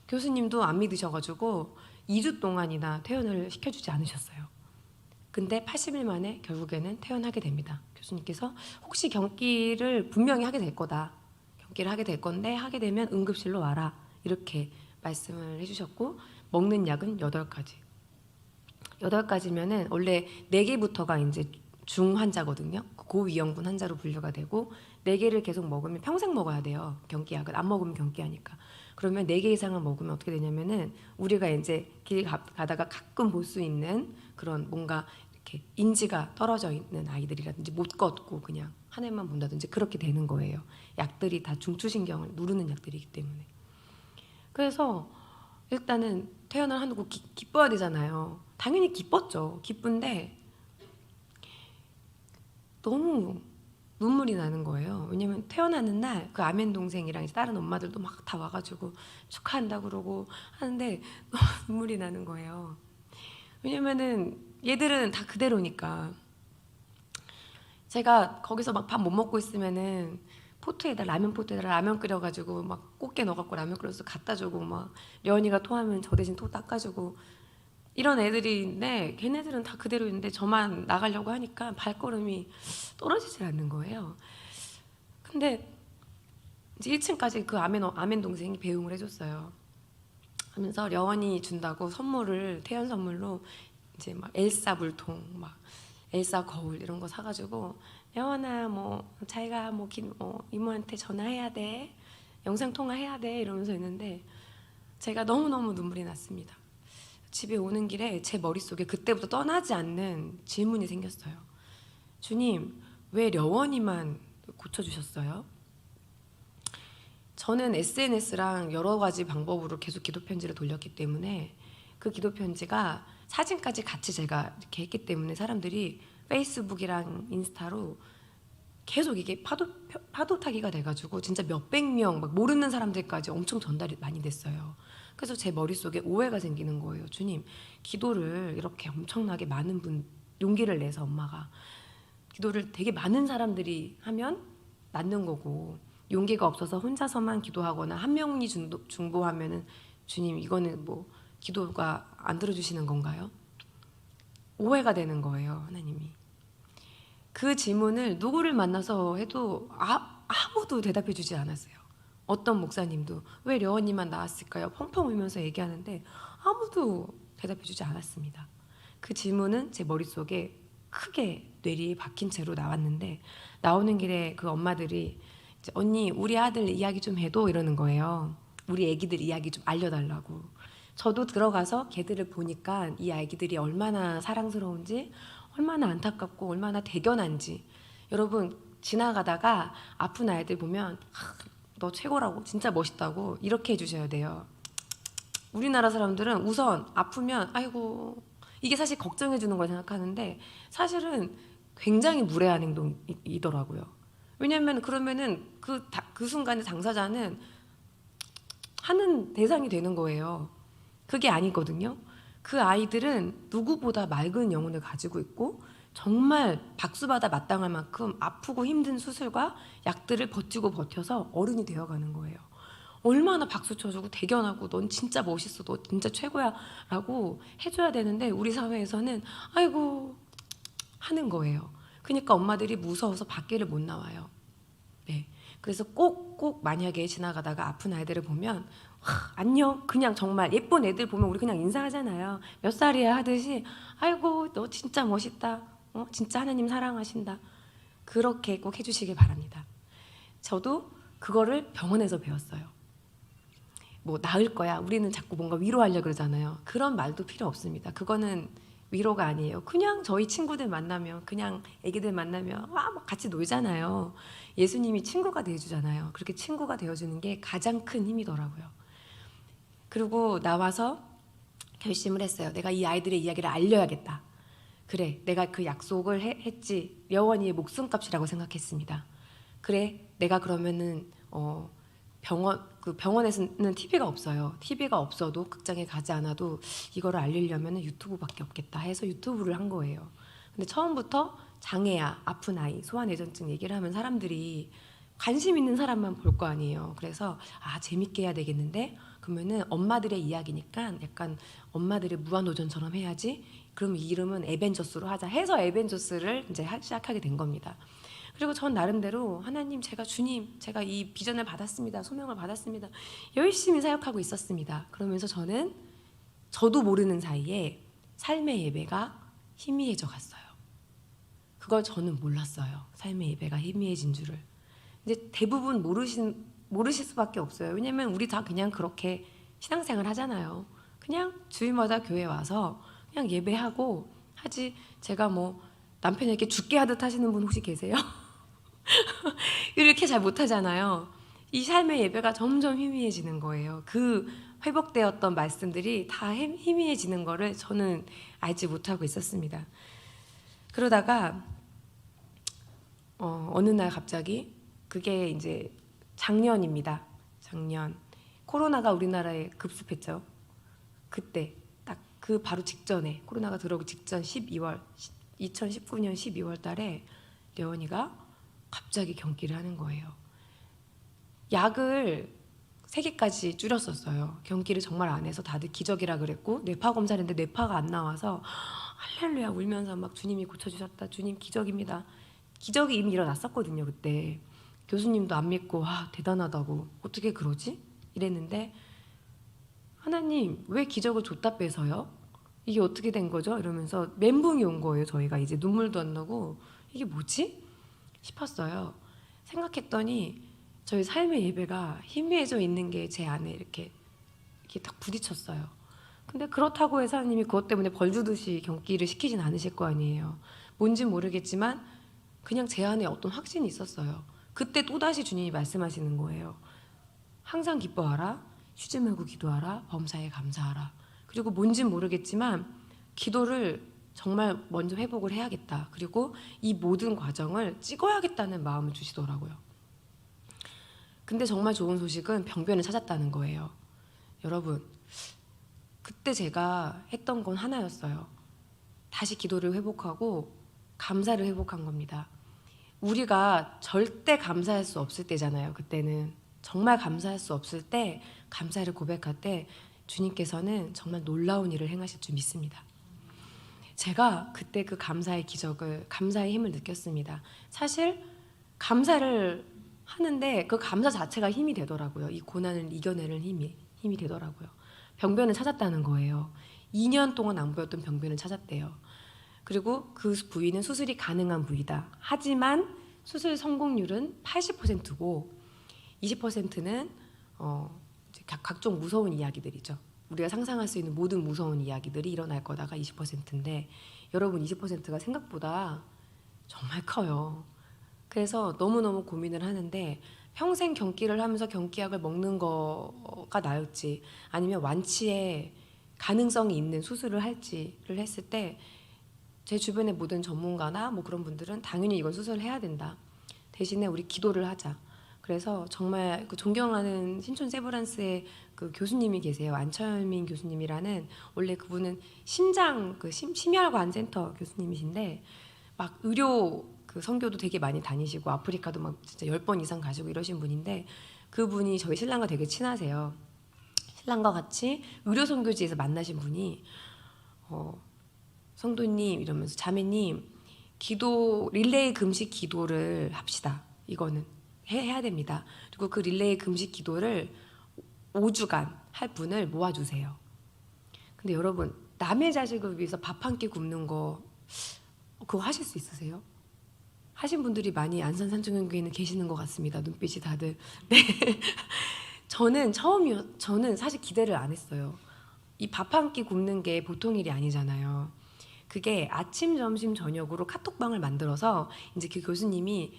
교수님도 안 믿으셔가지고 2주 동안이나 퇴원을 시켜주지 않으셨어요. 근데 80일 만에 결국에는 퇴원하게 됩니다. 교수님께서 혹시 경기를 분명히 하게 될 거다. 경기를 하게 될 건데 하게 되면 응급실로 와라. 이렇게 말씀을 해주셨고 먹는 약은 8가지. 8가지면은 원래 4개부터가 이제 중환자거든요. 고위험군 환자로 분류가 되고 4개를 계속 먹으면 평생 먹어야 돼요. 경기약을 안 먹으면 경기하니까. 그러면 4개 이상을 먹으면 어떻게 되냐면은 우리가 이제 길 가다가 가끔 볼 수 있는 그런 뭔가 이렇게 인지가 떨어져 있는 아이들이라든지 못 걷고 그냥 하늘만 본다든지 그렇게 되는 거예요. 약들이 다 중추신경을 누르는 약들이기 때문에. 그래서 일단은 퇴원을 하고 기뻐야 되잖아요. 당연히 기뻤죠. 기쁜데 너무 눈물이 나는 거예요. 왜냐면 퇴원하는 날 그 아멘 동생이랑 이제 다른 엄마들도 막 다 와가지고 축하한다 그러고 하는데 너무 눈물이 나는 거예요. 왜냐면은 얘들은 다 그대로니까. 제가 거기서 막 밥 못 먹고 있으면은 포트에다 라면 포트에다 라면 끓여가지고 막 꽃게 넣어갖고 라면 끓여서 갖다 주고 막 려원이가 토하면 저 대신 토 닦아주고 이런 애들인데 걔네들은 다 그대로인데 저만 나가려고 하니까 발걸음이 떨어지질 않는 거예요. 근데 이제 1층까지 그 아멘 동생이 배웅을 해줬어요. 하면서 려원이 준다고 선물을 태연 선물로 이제 막 엘사 물통 막 엘사 거울 이런 거 사가지고 려원아 뭐 자기가 뭐 이모한테 전화해야 돼 영상 통화해야 돼 이러면서 했는데 제가 너무너무 눈물이 났습니다. 집에 오는 길에 제 머릿속에 그때부터 떠나지 않는 질문이 생겼어요. 주님, 왜 려원이만 고쳐주셨어요? 저는 SNS랑 여러 가지 방법으로 계속 기도 편지를 돌렸기 때문에 그 기도 편지가 사진까지 같이 제가 이렇게 했기 때문에 사람들이 페이스북이랑 인스타로 계속 이게 파도 타기가 돼가지고 진짜 몇백 명 막 모르는 사람들까지 엄청 전달이 많이 됐어요. 그래서 제 머릿속에 오해가 생기는 거예요. 주님, 기도를 이렇게 엄청나게 많은 분 용기를 내서 엄마가 기도를 되게 많은 사람들이 하면 낫는 거고 용기가 없어서 혼자서만 기도하거나 한 명이 중보하면은 주님 이거는 뭐 기도가 안 들어주시는 건가요? 오해가 되는 거예요. 하나님이. 그 질문을 누구를 만나서 해도 아무도 대답해 주지 않았어요. 어떤 목사님도 왜 려원님만 나왔을까요? 펑펑 울면서 얘기하는데 아무도 대답해 주지 않았습니다. 그 질문은 제 머릿속에 크게 뇌리에 박힌 채로 나왔는데 나오는 길에 그 엄마들이 이제 언니 우리 아들 이야기 좀 해도 이러는 거예요. 우리 애기들 이야기 좀 알려달라고. 저도 들어가서 걔들을 보니까 이 아기들이 얼마나 사랑스러운지 얼마나 안타깝고 얼마나 대견한지. 여러분 지나가다가 아픈 아이들 보면 너 최고라고 진짜 멋있다고 이렇게 해주셔야 돼요. 우리나라 사람들은 우선 아프면 아이고 이게 사실 걱정해 주는 걸 생각하는데 사실은 굉장히 무례한 행동이더라고요. 왜냐하면 그러면은 그 순간에 당사자는 하는 대상이 되는 거예요. 그게 아니거든요. 그 아이들은 누구보다 맑은 영혼을 가지고 있고 정말 박수받아 마땅할 만큼 아프고 힘든 수술과 약들을 버티고 버텨서 어른이 되어가는 거예요. 얼마나 박수 쳐주고 대견하고 넌 진짜 멋있어, 너 진짜 최고야 라고 해줘야 되는데 우리 사회에서는 아이고 하는 거예요. 그러니까 엄마들이 무서워서 밖에를 못 나와요. 네. 그래서 꼭 만약에 지나가다가 아픈 아이들을 보면 안녕 그냥 정말 예쁜 애들 보면 우리 그냥 인사하잖아요. 몇 살이야 하듯이 아이고 너 진짜 멋있다. 진짜 하나님 사랑하신다. 그렇게 꼭 해주시길 바랍니다. 저도 그거를 병원에서 배웠어요. 뭐 나을 거야. 우리는 자꾸 뭔가 위로하려고 그러잖아요. 그런 말도 필요 없습니다. 그거는 위로가 아니에요. 그냥 저희 친구들 만나면 그냥 애기들 만나면 막 같이 놀잖아요. 예수님이 친구가 되어주잖아요. 그렇게 친구가 되어주는 게 가장 큰 힘이더라고요. 그리고 나와서 결심을 했어요. 내가 이 아이들의 이야기를 알려야겠다. 그래, 내가 그 약속을 했지. 려원이의 목숨값이라고 생각했습니다. 그래, 내가 그러면은 병원에서는 TV가 없어요. TV가 없어도 극장에 가지 않아도 이거를 알리려면 유튜브밖에 없겠다 해서 유튜브를 한 거예요. 근데 처음부터 장애야, 아픈 아이, 소아내전증 얘기를 하면 사람들이 관심 있는 사람만 볼 거 아니에요. 그래서 재밌게 해야 되겠는데 그러면은 엄마들의 이야기니까 약간 엄마들의 무한도전처럼 해야지. 그럼 이 이름은 에벤져스로 하자 해서 에벤져스를 이제 시작하게 된 겁니다. 그리고 전 나름대로 하나님 주님 제가 이 비전을 받았습니다. 소명을 받았습니다. 열심히 사역하고 있었습니다. 그러면서 저도 모르는 사이에 삶의 예배가 희미해져 갔어요. 그걸 저는 몰랐어요. 삶의 예배가 희미해진 줄을. 이제 대부분 모르실 수밖에 없어요. 왜냐면 우리 다 그냥 그렇게 신앙생활 하잖아요. 그냥 주일마다 교회 와서 그냥 예배하고 하지. 제가 뭐 남편에게 죽게 하듯 하시는 분 혹시 계세요? 이렇게 잘 못하잖아요. 이 삶의 예배가 점점 희미해지는 거예요. 그 회복되었던 말씀들이 다 희미해지는 거를 저는 알지 못하고 있었습니다. 그러다가 어느 날 갑자기 그게 이제 작년입니다. 작년 코로나가 우리나라에 급습했죠. 그때 딱 그 바로 직전에 코로나가 들어오기 직전 2019년 12월 달에 려원이가 갑자기 경기를 하는 거예요. 약을 3개까지 줄였었어요. 경기를 정말 안 해서 다들 기적이라 그랬고 뇌파 검사를 했는데 뇌파가 안 나와서 할렐루야 울면서 막 주님이 고쳐주셨다. 주님 기적입니다. 기적이 이미 일어났었거든요. 그때 교수님도 안 믿고 대단하다고 어떻게 그러지? 이랬는데 하나님 왜 기적을 줬다 빼서요? 이게 어떻게 된 거죠? 이러면서 멘붕이 온 거예요. 저희가 이제 눈물도 안 나고 이게 뭐지? 싶었어요. 생각했더니 저희 삶의 예배가 희미해져 있는 게 제 안에 이렇게 딱 부딪혔어요. 근데 그렇다고 해서 하나님이 그것 때문에 벌 주듯이 경기를 시키진 않으실 거 아니에요. 뭔진 모르겠지만 그냥 제 안에 어떤 확신이 있었어요. 그때 또다시 주님이 말씀하시는 거예요. 항상 기뻐하라. 쉬지 말고 기도하라. 범사에 감사하라. 그리고 뭔진 모르겠지만 기도를 정말 먼저 회복을 해야겠다. 그리고 이 모든 과정을 찍어야겠다는 마음을 주시더라고요. 근데 정말 좋은 소식은 병변을 찾았다는 거예요. 여러분, 그때 제가 했던 건 하나였어요. 다시 기도를 회복하고 감사를 회복한 겁니다. 우리가 절대 감사할 수 없을 때잖아요. 그때는 정말 감사할 수 없을 때 감사를 고백할 때 주님께서는 정말 놀라운 일을 행하실 줄 믿습니다. 제가 그때 그 감사의 기적을, 감사의 힘을 느꼈습니다. 사실 감사를 하는데 그 감사 자체가 힘이 되더라고요. 이 고난을 이겨내는 힘이 되더라고요. 병변을 찾았다는 거예요. 2년 동안 안 보였던 병변을 찾았대요. 그리고 그 부위는 수술이 가능한 부위다. 하지만 수술 성공률은 80%고 20%는 각종 무서운 이야기들이죠. 우리가 상상할 수 있는 모든 무서운 이야기들이 일어날 거다가 20%인데 여러분 20%가 생각보다 정말 커요. 그래서 너무너무 고민을 하는데 평생 경기를 하면서 경기약을 먹는 거가 나을지 아니면 완치에 가능성이 있는 수술을 할지를 했을 때 제 주변의 모든 전문가나 뭐 그런 분들은 당연히 이건 수술을 해야 된다. 대신에 우리 기도를 하자. 그래서 정말 그 존경하는 신촌 세브란스의 그 교수님이 계세요. 안철민 교수님이라는, 원래 그분은 심장 그 심혈관 센터 교수님이신데 막 의료 그 선교도 되게 많이 다니시고 아프리카도 막 진짜 10번 이상 가시고 이러신 분인데 그분이 저희 신랑과 되게 친하세요. 신랑과 같이 의료 선교지에서 만나신 분이 성도님 이러면서 자매님 기도 릴레이 금식 기도를 합시다. 이거는 해야 됩니다. 그리고 그 릴레이 금식 기도를 5주간 할 분을 모아주세요. 근데 여러분 남의 자식을 위해서 밥 한 끼 굶는 거 그거 하실 수 있으세요? 하신 분들이 많이 안산 산청교회는 계시는 것 같습니다. 눈빛이 다들. 네. 저는 사실 기대를 안 했어요. 이 밥 한 끼 굶는 게 보통 일이 아니잖아요. 그게 아침, 점심, 저녁으로 카톡방을 만들어서 이제 그 교수님이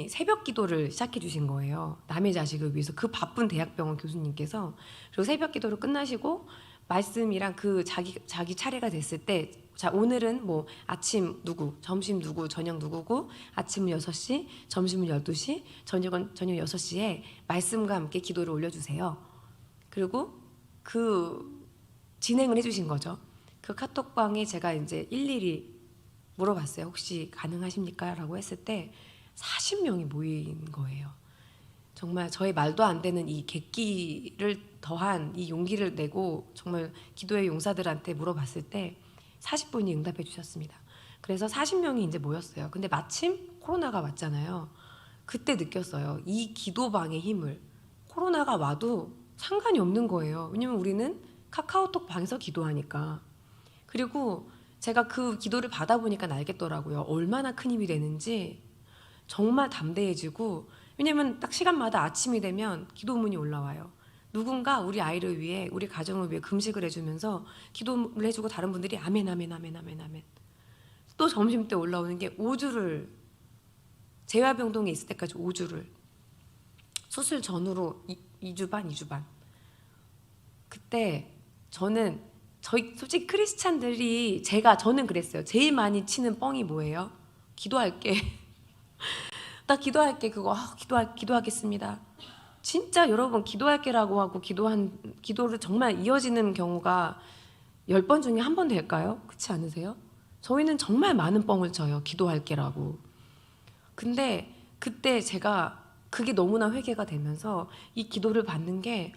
새벽 기도를 시작해 주신 거예요. 남의 자식을 위해서 그 바쁜 대학병원 교수님께서. 그리고 새벽 기도로 끝나시고 말씀이랑 그 자기 차례가 됐을 때 자, 오늘은 뭐 아침 누구, 점심 누구, 저녁 누구고 아침은 6시, 점심은 12시, 저녁은 저녁 6시에 말씀과 함께 기도를 올려주세요. 그리고 그 진행을 해주신 거죠. 그 카톡방에 제가 이제 일일이 물어봤어요. 혹시 가능하십니까? 라고 했을 때 40명이 모인 거예요. 정말 저의 말도 안 되는 이 객기를 더한 이 용기를 내고 정말 기도의 용사들한테 물어봤을 때 40분이 응답해 주셨습니다. 그래서 40명이 이제 모였어요. 근데 마침 코로나가 왔잖아요. 그때 느꼈어요. 이 기도방의 힘을. 코로나가 와도 상관이 없는 거예요. 왜냐면 우리는 카카오톡 방에서 기도하니까. 그리고 제가 그 기도를 받아보니까 알겠더라고요. 얼마나 큰 힘이 되는지. 정말 담대해지고, 왜냐면 딱 시간마다 아침이 되면 기도문이 올라와요. 누군가 우리 아이를 위해, 우리 가정을 위해 금식을 해주면서 기도를 해주고 다른 분들이 아멘 아멘 아멘 아멘 아멘. 또 점심 때 올라오는 게 5주를, 재활병동에 있을 때까지 5주를, 수술 전후로 2주 반 2주 반. 그때 저는 솔직히 크리스찬들이 저는 그랬어요. 제일 많이 치는 뻥이 뭐예요? 기도할게. 나 기도할게. 그거 기도하겠습니다. 진짜 여러분 기도할게라고 하고 기도를 정말 이어지는 경우가 10번 중에 1번 될까요? 그렇지 않으세요? 저희는 정말 많은 뻥을 쳐요. 기도할게라고. 근데 그때 제가 그게 너무나 회개가 되면서 이 기도를 받는 게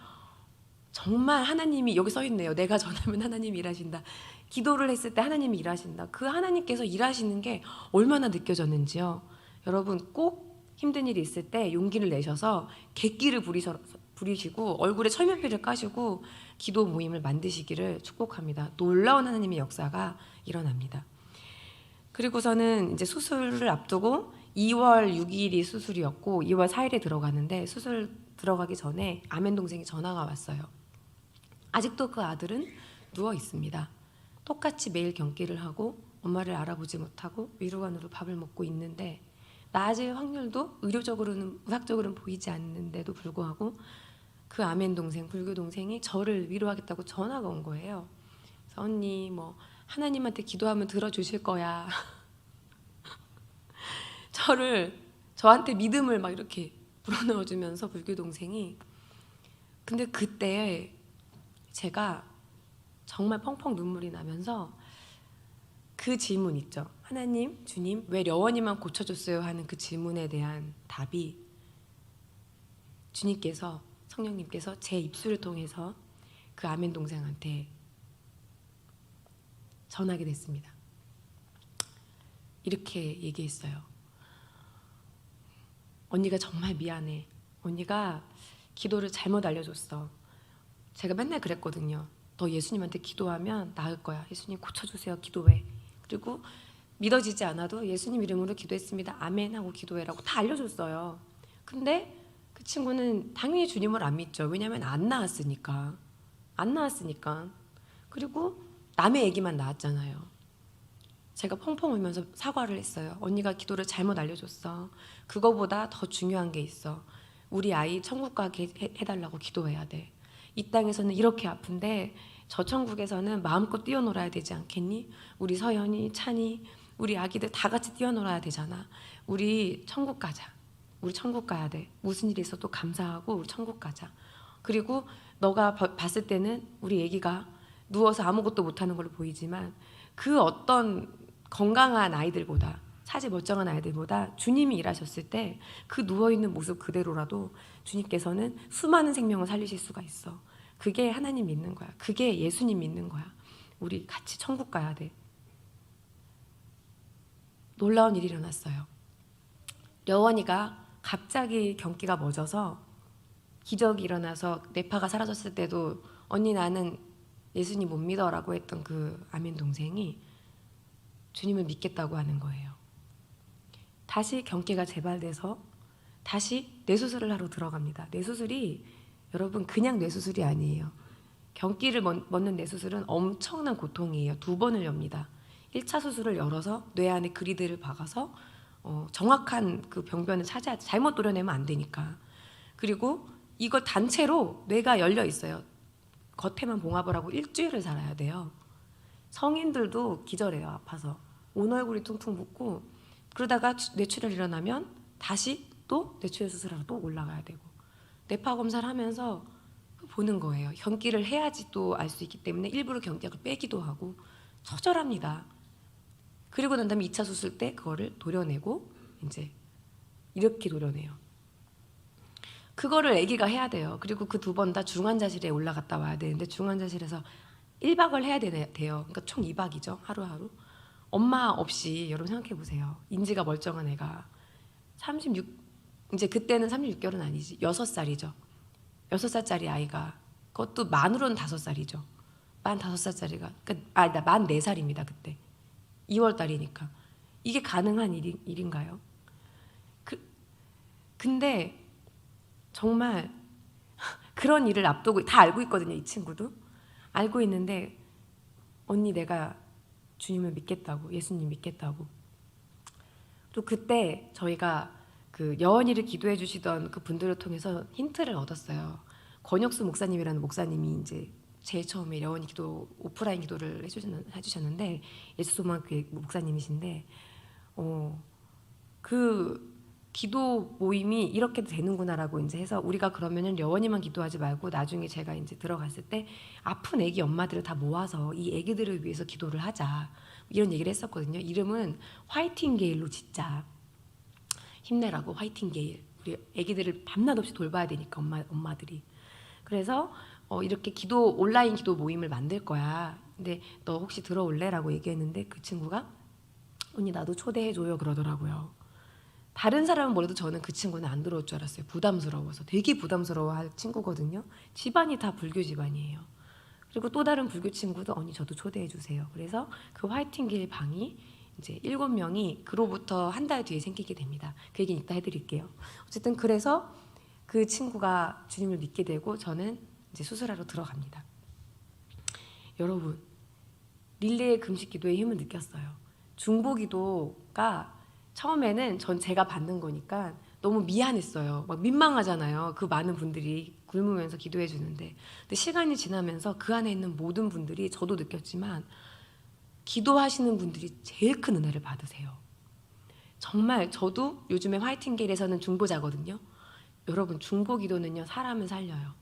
정말 하나님이, 여기 써 있네요. 내가 전하면 하나님이 일하신다. 기도를 했을 때 하나님이 일하신다. 그 하나님께서 일하시는 게 얼마나 느껴졌는지요. 여러분 꼭 힘든 일이 있을 때 용기를 내셔서 객기를 부리시고 얼굴에 철면피를 까시고 기도 모임을 만드시기를 축복합니다. 놀라운 하나님의 역사가 일어납니다. 그리고서는 이제 수술을 앞두고 2월 6일이 수술이었고 2월 4일에 들어가는데, 수술 들어가기 전에 아멘 동생이 전화가 왔어요. 아직도 그 아들은 누워 있습니다. 똑같이 매일 경기를 하고 엄마를 알아보지 못하고 위로관으로 밥을 먹고 있는데 나아질 확률도 의료적으로는, 의학적으로는 보이지 않는데도 불구하고 그 아멘 동생, 불교 동생이 저를 위로하겠다고 전화가 온 거예요. 그래서 언니 뭐 하나님한테 기도하면 들어주실 거야. 저한테 믿음을 막 이렇게 불어넣어주면서 불교 동생이. 근데 그때 제가 정말 펑펑 눈물이 나면서 그 질문 있죠. 하나님, 주님, 왜 려원이만 고쳐줬어요? 하는 그 질문에 대한 답이 주님께서, 성령님께서 제 입술을 통해서 그 아멘 동생한테 전하게 됐습니다. 이렇게 얘기했어요. 언니가 정말 미안해. 언니가 기도를 잘못 알려줬어. 제가 맨날 그랬거든요. 너 예수님한테 기도하면 나을 거야. 예수님 고쳐주세요. 기도해. 그리고 믿어지지 않아도 예수님 이름으로 기도했습니다. 아멘 하고 기도해라고 다 알려줬어요. 근데 그 친구는 당연히 주님을 안 믿죠. 왜냐하면 안 나왔으니까. 안 나왔으니까. 그리고 남의 얘기만 나왔잖아요. 제가 펑펑 울면서 사과를 했어요. 언니가 기도를 잘못 알려줬어. 그거보다 더 중요한 게 있어. 우리 아이 천국 가게 해달라고 기도해야 돼. 이 땅에서는 이렇게 아픈데 저 천국에서는 마음껏 뛰어놀아야 되지 않겠니? 우리 서연이, 찬이, 우리 아기들 다 같이 뛰어놀아야 되잖아. 우리 천국 가자. 우리 천국 가야 돼. 무슨 일이 있어도 감사하고 우리 천국 가자. 그리고 너가 봤을 때는 우리 애기가 누워서 아무것도 못하는 걸로 보이지만 그 어떤 건강한 아이들보다, 사지 멀쩡한 아이들보다 주님이 일하셨을 때 그 누워있는 모습 그대로라도 주님께서는 수많은 생명을 살리실 수가 있어. 그게 하나님 믿는 거야. 그게 예수님 믿는 거야. 우리 같이 천국 가야 돼. 놀라운 일이 일어났어요. 려원이가 갑자기 경기가 멎어서 기적이 일어나서 뇌파가 사라졌을 때도 언니 나는 예수님 못 믿어라고 했던 그 아멘 동생이 주님을 믿겠다고 하는 거예요. 다시 경기가 재발돼서 다시 뇌수술을 하러 들어갑니다. 뇌수술이 여러분 그냥 뇌수술이 아니에요. 경기를 멎는 뇌수술은 엄청난 고통이에요. 2번을 엽니다. 1차 수술을 열어서 뇌 안에 그리드를 박아서 정확한 그 병변을 찾아야 잘못 도려내면 안 되니까. 그리고 이걸 단체로 뇌가 열려 있어요. 겉에만 봉합을 하고 일주일을 살아야 돼요. 성인들도 기절해요. 아파서 온 얼굴이 퉁퉁 붓고 그러다가 뇌출혈 일어나면 다시 또 뇌출혈 수술하러 또 올라가야 되고 뇌파 검사를 하면서 보는 거예요. 경기를 해야지 또 알 수 있기 때문에 일부러 경기약을 빼기도 하고 처절합니다. 그리고 난 다음에 2차 수술 때 그거를 도려내고 이제 이렇게 도려내요. 그거를 아기가 해야 돼요. 그리고 그 2번 다 중환자실에 올라갔다 와야 되는데 중환자실에서 1박을 해야 돼요. 그러니까 총 2박이죠. 하루하루. 엄마 없이 여러분 생각해 보세요. 인지가 멀쩡한 애가 36 이제 그때는 36개월은 아니지. 6살이죠. 6살짜리 아이가 그것도 만으로는 5살이죠. 만 5살짜리가 그러니까 만 4살입니다. 그때 2월 달이니까 이게 가능한 일인가요? 근데 정말 그런 일을 앞두고 다 알고 있거든요. 이 친구도 알고 있는데 언니 내가 주님을 믿겠다고 예수님 믿겠다고. 또 그때 저희가 그 여원이를 기도해 주시던 그 분들을 통해서 힌트를 얻었어요. 권혁수 목사님이라는 목사님이 이제 제일 처음에 여원이 기도 오프라인 기도를 해주셨는데 예수소망교회 목사님이신데 그 기도 모임이 이렇게 되는구나라고 이제 해서 우리가 그러면은 여원이만 기도하지 말고 나중에 제가 이제 들어갔을 때 아픈 애기 엄마들을 다 모아서 이 애기들을 위해서 기도를 하자 이런 얘기를 했었거든요. 이름은 화이팅 게일로 짓자. 힘내라고 화이팅 게일. 우리 애기들을 밤낮 없이 돌봐야 되니까 엄마들이. 그래서 이렇게 기도 온라인 기도 모임을 만들 거야. 근데 너 혹시 들어올래?라고 얘기했는데 그 친구가 언니 나도 초대해줘요 그러더라고요. 다른 사람은 몰라도 저는 그 친구는 안 들어올 줄 알았어요. 부담스러워서. 되게 부담스러워할 친구거든요. 집안이 다 불교 집안이에요. 그리고 또 다른 불교 친구도 언니 저도 초대해주세요. 그래서 그 화이팅길 방이 이제 7명이 그로부터 한 달 뒤에 생기게 됩니다. 그 얘기는 이따 해드릴게요. 어쨌든 그래서 그 친구가 주님을 믿게 되고 저는 이제 수술하러 들어갑니다. 여러분 릴레이 금식 기도의 힘을 느꼈어요. 중보 기도가 처음에는 전 제가 받는 거니까 너무 미안했어요. 막 민망하잖아요. 그 많은 분들이 굶으면서 기도해 주는데. 근데 시간이 지나면서 그 안에 있는 모든 분들이 저도 느꼈지만 기도하시는 분들이 제일 큰 은혜를 받으세요. 정말 저도 요즘에 화이팅게일에서는 중보자거든요. 여러분 중보 기도는요 사람을 살려요.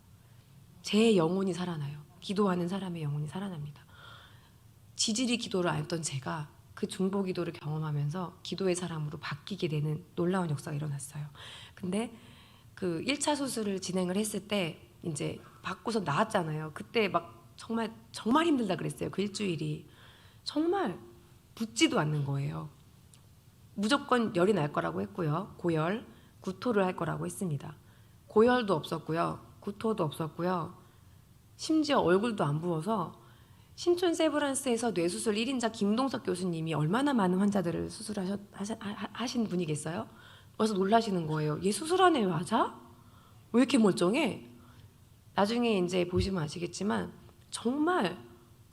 제 영혼이 살아나요. 기도하는 사람의 영혼이 살아납니다. 지질이 기도를 안 했던 제가 그 중보 기도를 경험하면서 기도의 사람으로 바뀌게 되는 놀라운 역사가 일어났어요. 근데 그 1차 수술을 진행을 했을 때 이제 받고서 나왔잖아요. 그때 막 정말 힘들다 그랬어요. 그 일주일이. 정말 묻지도 않는 거예요. 무조건 열이 날 거라고 했고요. 고열, 구토를 할 거라고 했습니다. 고열도 없었고요. 구토도 없었고요. 심지어 얼굴도 안 부어서 신촌 세브란스에서 뇌수술 1인자 김동석 교수님이 얼마나 많은 환자들을 수술하신 분이겠어요? 와서 놀라시는 거예요. 얘 수술한 애 맞아? 왜 이렇게 멀쩡해? 나중에 이제 보시면 아시겠지만 정말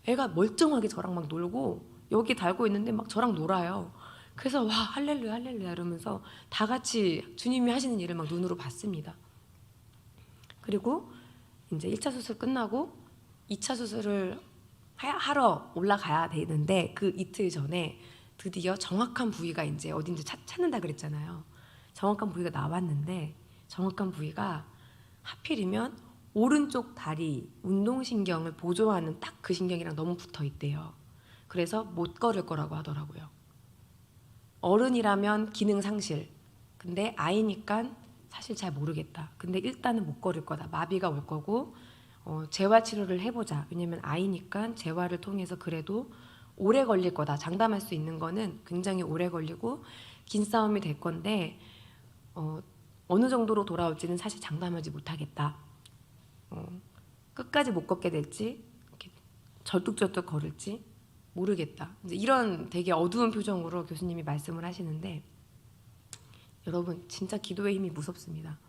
애가 멀쩡하게 저랑 막 놀고 여기 달고 있는데 막 저랑 놀아요. 그래서 와 할렐루야 할렐루야 이러면서 다 같이 주님이 하시는 일을 막 눈으로 봤습니다. 그리고 이제 1차 수술 끝나고 2차 수술을 하러 올라가야 되는데 그 이틀 전에 드디어 정확한 부위가 이제 어딘지 찾는다 그랬잖아요. 정확한 부위가 나왔는데 정확한 부위가 하필이면 오른쪽 다리 운동신경을 보조하는 딱 그 신경이랑 너무 붙어 있대요. 그래서 못 걸을 거라고 하더라고요. 어른이라면 기능 상실. 근데 아이니까 사실 잘 모르겠다. 근데 일단은 못 걸을 거다. 마비가 올 거고 재활 치료를 해보자. 왜냐면 아이니까 재활을 통해서 그래도 오래 걸릴 거다. 장담할 수 있는 거는 굉장히 오래 걸리고 긴 싸움이 될 건데 어느 정도로 돌아올지는 사실 장담하지 못하겠다. 끝까지 못 걷게 될지 이렇게 절뚝절뚝 걸을지 모르겠다. 이제 이런 되게 어두운 표정으로 교수님이 말씀을 하시는데 여러분 진짜 기도의 힘이 무섭습니다.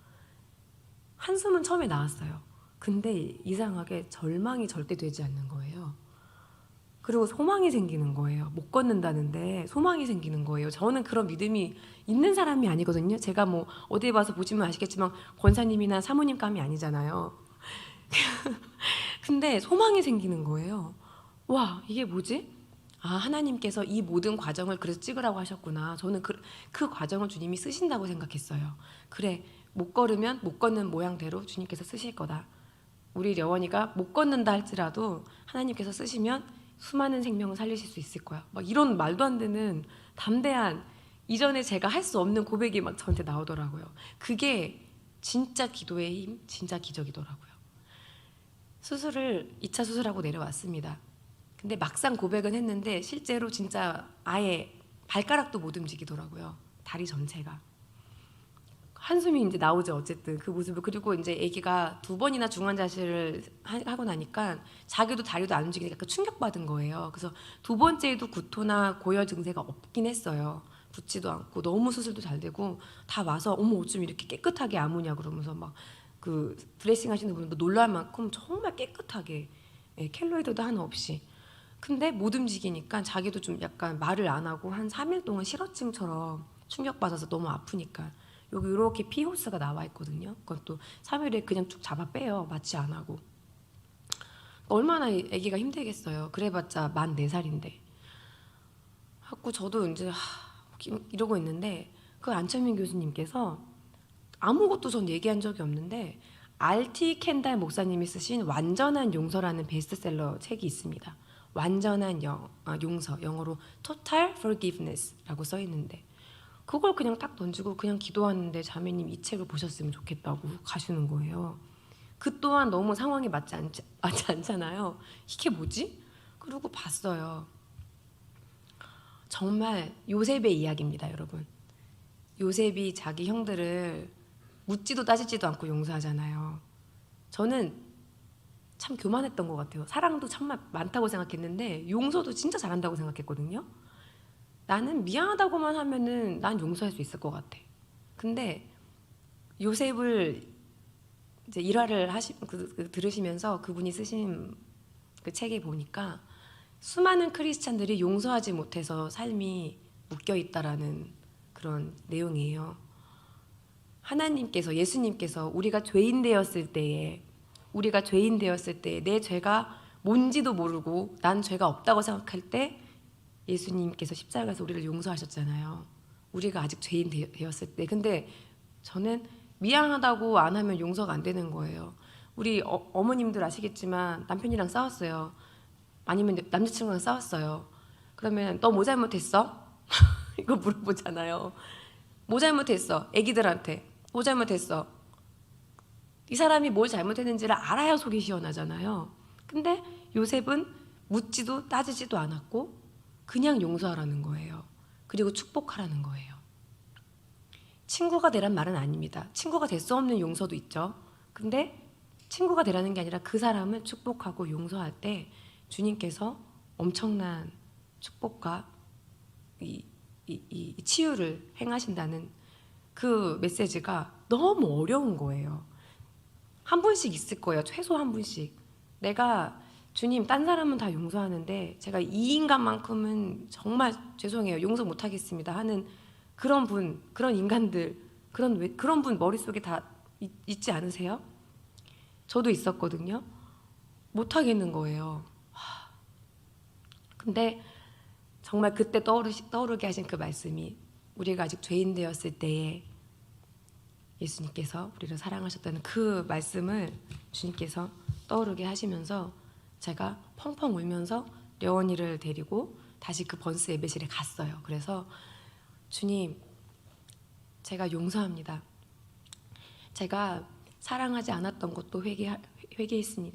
한숨은 처음에 나왔어요. 근데 이상하게 절망이 절대 되지 않는 거예요. 그리고 소망이 생기는 거예요. 못 걷는다는데 소망이 생기는 거예요. 저는 그런 믿음이 있는 사람이 아니거든요. 제가 뭐 어디에 봐서 보시면 아시겠지만 권사님이나 사모님 감이 아니잖아요. 근데 소망이 생기는 거예요. 와 이게 뭐지? 아 하나님께서 이 모든 과정을 그래서 찍으라고 하셨구나. 저는 그 과정을 주님이 쓰신다고 생각했어요. 그래 못 걸으면 못 걷는 모양대로 주님께서 쓰실 거다. 우리 려원이가 못 걷는다 할지라도 하나님께서 쓰시면 수많은 생명을 살리실 수 있을 거야. 막 이런 말도 안 되는 담대한 이전에 제가 할 수 없는 고백이 막 저한테 나오더라고요. 그게 진짜 기도의 힘, 진짜 기적이더라고요. 수술을 2차 수술하고 내려왔습니다. 근데 막상 고백은 했는데 실제로 진짜 아예 발가락도 못 움직이더라고요. 다리 전체가. 한숨이 이제 나오죠. 어쨌든 그 모습을. 그리고 이제 아기가 2번이나 중환자실을 하고 나니까 자기도 다리도 안 움직이니까 충격받은 거예요. 그래서 2번째에도 구토나 고열 증세가 없긴 했어요. 붓지도 않고 너무 수술도 잘 되고 다 와서 어머 어쩜 이렇게 깨끗하게 아무냐 그러면서 막 그 드레싱 하시는 분도 놀랄 만큼 정말 깨끗하게 켈로이드도 하나 없이. 근데 못 움직이니까 자기도 좀 약간 말을 안 하고 한 3일 동안 실어증처럼 충격받아서 너무 아프니까 여기 이렇게 피 호스가 나와 있거든요. 그것도 3일에 그냥 쭉 잡아 빼요. 마취 안 하고. 얼마나 아기가 힘들겠어요. 그래봤자 만 4살인데. 하고 저도 이제 이러고 있는데 그 안철민 교수님께서 아무것도 전 얘기한 적이 없는데 R.T. 켄달 목사님이 쓰신 완전한 용서라는 베스트셀러 책이 있습니다. 완전한 용서, 영어로 Total Forgiveness라고 써 있는데 그걸 그냥 딱 던지고 그냥 기도하는데 자매님 이 책을 보셨으면 좋겠다고 가시는 거예요. 그 또한 너무 상황이 맞지 않잖아요. 이게 뭐지? 그리고 봤어요. 정말 요셉의 이야기입니다, 여러분. 요셉이 자기 형들을 묻지도 따지지도 않고 용서하잖아요. 저는 참 교만했던 것 같아요. 사랑도 참 많다고 생각했는데 용서도 진짜 잘한다고 생각했거든요. 나는 미안하다고만 하면은 난 용서할 수 있을 것 같아. 근데 요셉을 이제 일화를 들으시면서 그분이 쓰신 그 책에 보니까 수많은 크리스찬들이 용서하지 못해서 삶이 묶여 있다라는 그런 내용이에요. 하나님께서 예수님께서 우리가 죄인 되었을 때에 내 죄가 뭔지도 모르고 난 죄가 없다고 생각할 때 예수님께서 십자가에서 우리를 용서하셨잖아요. 우리가 아직 죄인 되었을 때. 근데 저는 미안하다고 안 하면 용서가 안 되는 거예요. 우리 어머님들 아시겠지만 남편이랑 싸웠어요. 아니면 남자친구랑 싸웠어요. 그러면 너 뭐 잘못했어? 이거 물어보잖아요. 뭐 잘못했어? 애기들한테 뭐 잘못했어? 이 사람이 뭘 잘못했는지를 알아야 속이 시원하잖아요. 근데 요셉은 묻지도 따지지도 않았고 그냥 용서하라는 거예요. 그리고 축복하라는 거예요. 친구가 되란 말은 아닙니다. 친구가 될 수 없는 용서도 있죠. 근데 친구가 되라는 게 아니라 그 사람을 축복하고 용서할 때 주님께서 엄청난 축복과 이 치유를 행하신다는 그 메시지가 너무 어려운 거예요. 한 분씩 있을 거예요. 최소 한 분씩. 내가 주님 딴 사람은 다 용서하는데 제가 이 인간만큼은 정말 죄송해요. 용서 못하겠습니다 하는 그런 분, 그런 인간들, 그런 분 머릿속에 다 있지 않으세요? 저도 있었거든요. 못하겠는 거예요. 근데 정말 그때 떠오르게 하신 그 말씀이 우리가 아직 죄인 되었을 때에 예수님께서 우리를 사랑하셨다는 그 말씀을 주님께서 떠오르게 하시면서 제가 펑펑 울면서 려원이를 데리고 다시 그 번스 예배실에 갔어요. 그래서 주님, 제가 용서합니다. 제가 사랑하지 않았던 것도 회개했으니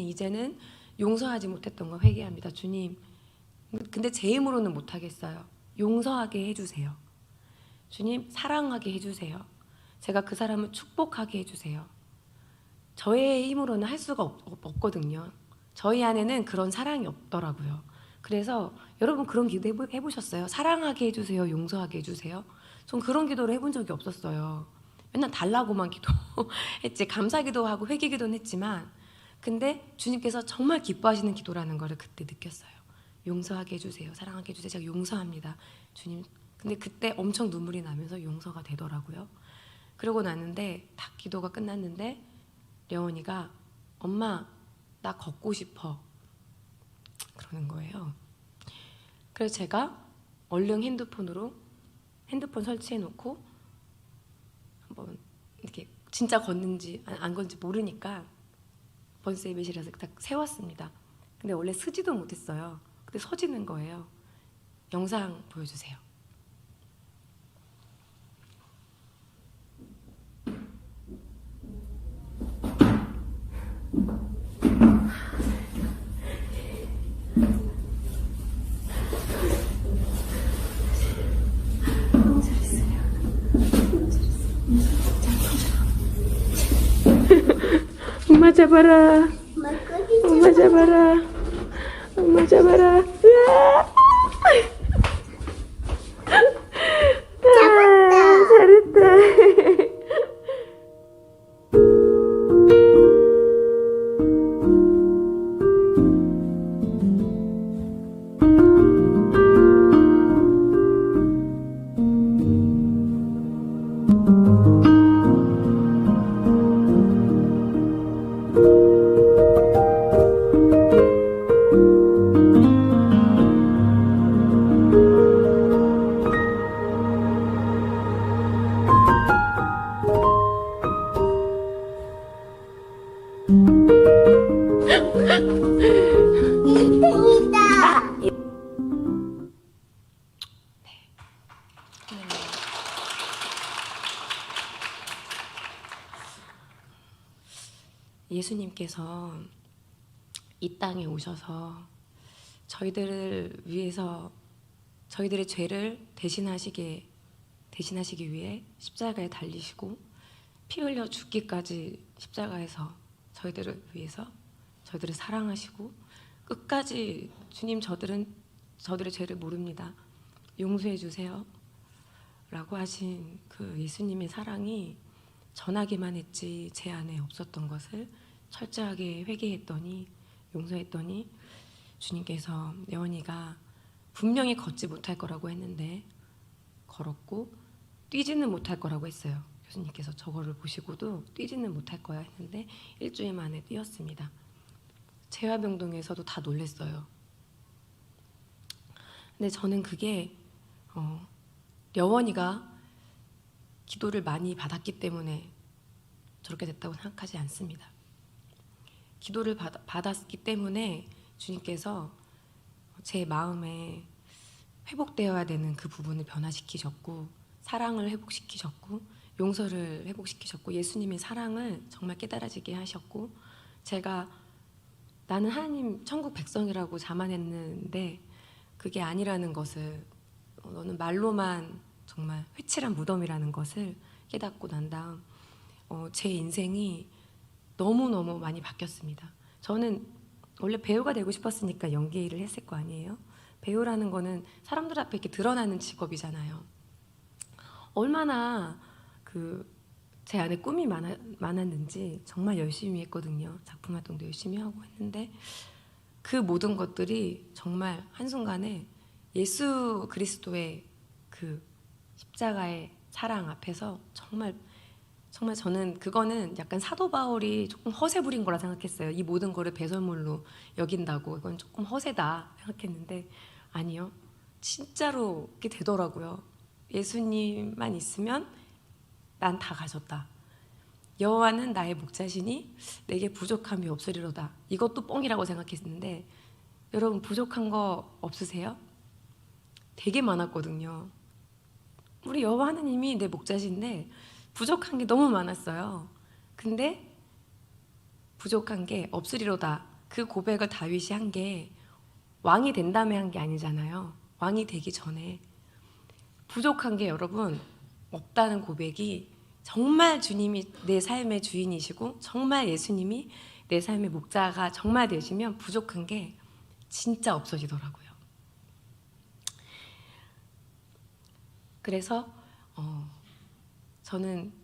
이제는 용서하지 못했던 거 회개합니다. 주님, 근데 제 힘으로는 못하겠어요. 용서하게 해주세요. 주님, 사랑하게 해주세요. 제가 그 사람을 축복하게 해주세요. 저의 힘으로는 할 수가 없거든요. 저희 안에는 그런 사랑이 없더라고요. 그래서 여러분 그런 기도 해보셨어요? 사랑하게 해주세요. 용서하게 해주세요. 전 그런 기도를 해본 적이 없었어요. 맨날 달라고만 기도했지. 감사기도 하고 회개기도는 했지만 근데 주님께서 정말 기뻐하시는 기도라는 걸 그때 느꼈어요. 용서하게 해주세요. 사랑하게 해주세요. 제가 용서합니다. 주님. 근데 그때 엄청 눈물이 나면서 용서가 되더라고요. 그러고 나는데 다 기도가 끝났는데 려원이가 엄마 나 걷고 싶어 그러는 거예요. 그래서 제가 얼른 핸드폰 설치해 놓고 한번 이렇게 진짜 걷는지 안 걷는지 모르니까 번스 예배실에서 딱 세웠습니다. 근데 원래 서지도 못했어요. 근데 서지는 거예요. 영상 보여주세요. 엄마 잡아라. 엄마 잡아라. 엄마 잡아라. 잡았다. 잘했다. 예수님께서 이 땅에 오셔서 저희들을 위해서 저희들의 죄를 대신하시기 위해 십자가에 달리시고 피 흘려 죽기까지 십자가에서 저희들을 위해서 저희들을 사랑하시고 끝까지 주님 저들의 죄를 모릅니다. 용서해 주세요 라고 하신 그 예수님의 사랑이 전하기만 했지 제 안에 없었던 것을 철저하게 회개했더니 용서했더니 주님께서 려원이가 분명히 걷지 못할 거라고 했는데 걸었고 뛰지는 못할 거라고 했어요. 교수님께서 저거를 보시고도 뛰지는 못할 거야 했는데 일주일 만에 뛰었습니다. 재활병동에서도 다 놀랬어요. 근데 저는 그게 려원이가 기도를 많이 받았기 때문에 저렇게 됐다고 생각하지 않습니다. 기도를 받았기 때문에 주님께서 제 마음에 회복되어야 되는 그 부분을 변화시키셨고 사랑을 회복시키셨고 용서를 회복시키셨고 예수님의 사랑을 정말 깨달아지게 하셨고 제가 나는 하나님 천국 백성이라고 자만했는데 그게 아니라는 것을, 너는 말로만 정말 회칠한 무덤이라는 것을 깨닫고 난 다음 제 인생이 너무너무 많이 바뀌었습니다. 저는 원래 배우가 되고 싶었으니까 연기를 했을 거 아니에요. 배우라는 거는 사람들 앞에 이렇게 드러나는 직업이잖아요. 얼마나 제 안에 꿈이 많았는지 정말 열심히 했거든요. 작품 활동도 열심히 하고 했는데 그 모든 것들이 정말 한순간에 예수 그리스도의 그 십자가의 사랑 앞에서 정말 저는 그거는 약간 사도 바울이 조금 허세 부린 거라 생각했어요. 이 모든 거를 배설물로 여긴다고 이건 조금 허세다 생각했는데 아니요. 진짜로 그게 되더라고요. 예수님만 있으면 난 다 가졌다. 여호와는 나의 목자시니 내게 부족함이 없으리로다. 이것도 뻥이라고 생각했는데 여러분 부족한 거 없으세요? 되게 많았거든요. 우리 여호와 하나님이 내 목자신데 부족한 게 너무 많았어요. 근데 부족한 게 없으리로다. 그 고백을 다윗이 한 게 왕이 된 다음에 한 게 아니잖아요. 왕이 되기 전에 부족한 게 여러분 없다는 고백이 정말 주님이 내 삶의 주인이시고 정말 예수님이 내 삶의 목자가 정말 되시면 부족한 게 진짜 없어지더라고요. 그래서 저는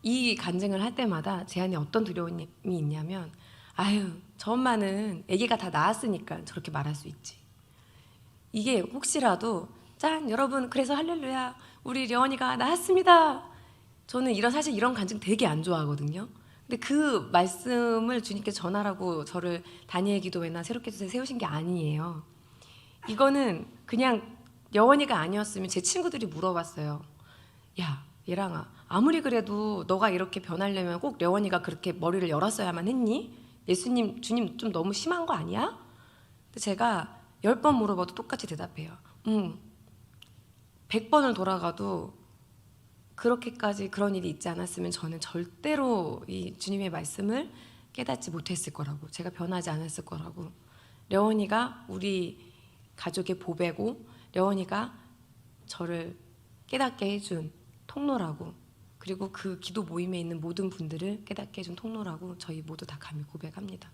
이 간증을 할 때마다 제 안에 어떤 두려움이 있냐면 아유 저 엄마는 아기가 다 낳았으니까 저렇게 말할 수 있지. 이게 혹시라도 짠 여러분 그래서 할렐루야 우리 려원이가 낳았습니다. 저는 사실 이런 간증 되게 안 좋아하거든요. 근데 그 말씀을 주님께 전하라고 저를 다니엘 기도회나 새롭게 세우신 게 아니에요. 이거는 그냥 려원이가 아니었으면 제 친구들이 물어봤어요. 야 예랑아 아무리 그래도 너가 이렇게 변하려면 꼭 려원이가 그렇게 머리를 열었어야만 했니? 주님 좀 너무 심한 거 아니야? 근데 제가 10번 물어봐도 똑같이 대답해요. 100번을 돌아가도 그렇게까지 그런 일이 있지 않았으면 저는 절대로 이 주님의 말씀을 깨닫지 못했을 거라고, 제가 변하지 않았을 거라고. 려원이가 우리 가족의 보배고 려원이가 저를 깨닫게 해준 통로라고, 그리고 그 기도 모임에 있는 모든 분들을 깨닫게 해준 통로라고 저희 모두 다 감히 고백합니다.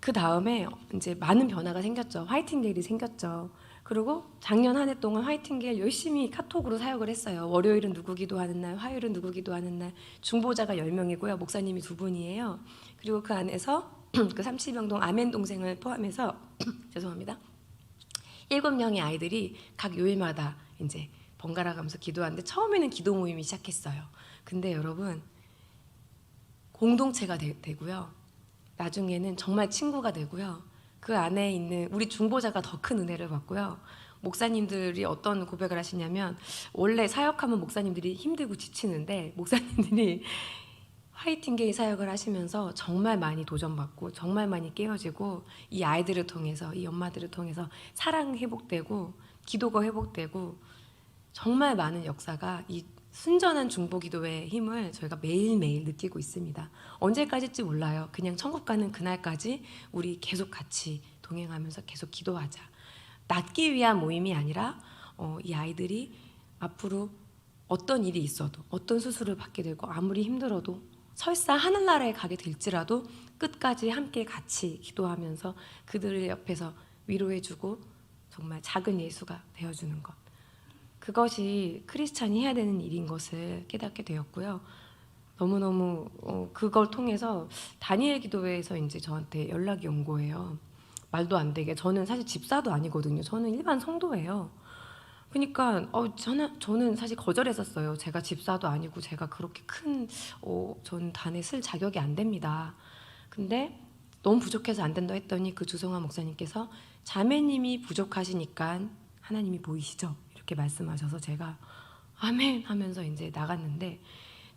그 다음에 이제 많은 변화가 생겼죠. 화이팅게일이 생겼죠. 그리고 작년 한 해 동안 화이팅게일 열심히 카톡으로 사역을 했어요. 월요일은 누구 기도하는 날, 화요일은 누구 기도하는 날. 중보자가 10명이고요. 목사님이 2분이에요. 그리고 그 안에서 그 30명동 아멘 동생을 포함해서 죄송합니다. 7명의 아이들이 각 요일마다 이제 번갈아 가면서 기도하는데 처음에는 기도 모임이 시작했어요. 근데 여러분 공동체가 되고요. 나중에는 정말 친구가 되고요. 그 안에 있는 우리 중보자가 더 큰 은혜를 받고요. 목사님들이 어떤 고백을 하시냐면 원래 사역하면 목사님들이 힘들고 지치는데 목사님들이 화이팅게이 사역을 하시면서 정말 많이 도전받고 정말 많이 깨어지고 이 아이들을 통해서 이 엄마들을 통해서 사랑 회복되고 기도가 회복되고 정말 많은 역사가 이 순전한 중보기도의 힘을 저희가 매일매일 느끼고 있습니다. 언제까지일지 몰라요. 그냥 천국 가는 그날까지 우리 계속 같이 동행하면서 계속 기도하자. 낫기 위한 모임이 아니라 이 아이들이 앞으로 어떤 일이 있어도 어떤 수술을 받게 되고 아무리 힘들어도 설사 하늘나라에 가게 될지라도 끝까지 함께 같이 기도하면서 그들의 옆에서 위로해주고 정말 작은 예수가 되어주는 것, 그것이 크리스찬이 해야 되는 일인 것을 깨닫게 되었고요. 너무너무 그걸 통해서 다니엘 기도회에서 이제 저한테 연락이 온 거예요. 말도 안 되게. 저는 사실 집사도 아니거든요. 저는 일반 성도예요. 그러니까 저는 사실 거절했었어요. 제가 집사도 아니고 제가 그렇게 전 단에 쓸 자격이 안 됩니다. 근데 너무 부족해서 안 된다 했더니 그 주성환 목사님께서 자매님이 부족하시니까 하나님이 보이시죠? 이렇게 말씀하셔서 제가 아멘 하면서 이제 나갔는데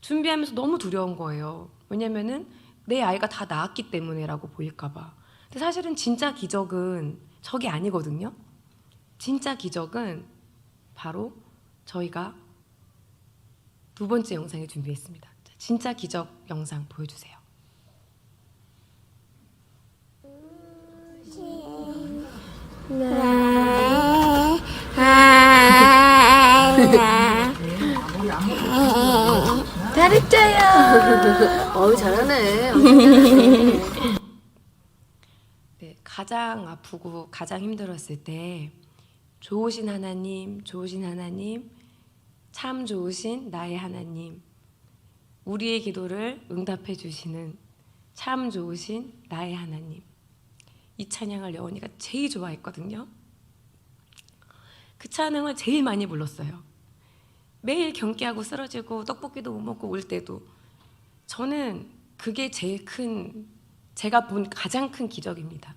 준비하면서 너무 두려운 거예요. 왜냐면은 내 아이가 다 낳았기 때문에라고 보일까봐. 근데 사실은 진짜 기적은 저게 아니거든요. 진짜 기적은 바로 저희가 2번째 영상을 준비했습니다. 진짜 기적 영상 보여주세요. 잘했어요. 어우 잘하네. 네, 가장 아프고 가장 힘들었을 때 좋으신 하나님, 좋으신 하나님, 참 좋으신 나의 하나님, 우리의 기도를 응답해 주시는 참 좋으신 나의 하나님. 이 찬양을 여원이가 제일 좋아했거든요. 그 찬양을 제일 많이 불렀어요. 매일 경기하고 쓰러지고 떡볶이도 못 먹고 올 때도 저는 그게 제일 큰, 제가 본 가장 큰 기적입니다.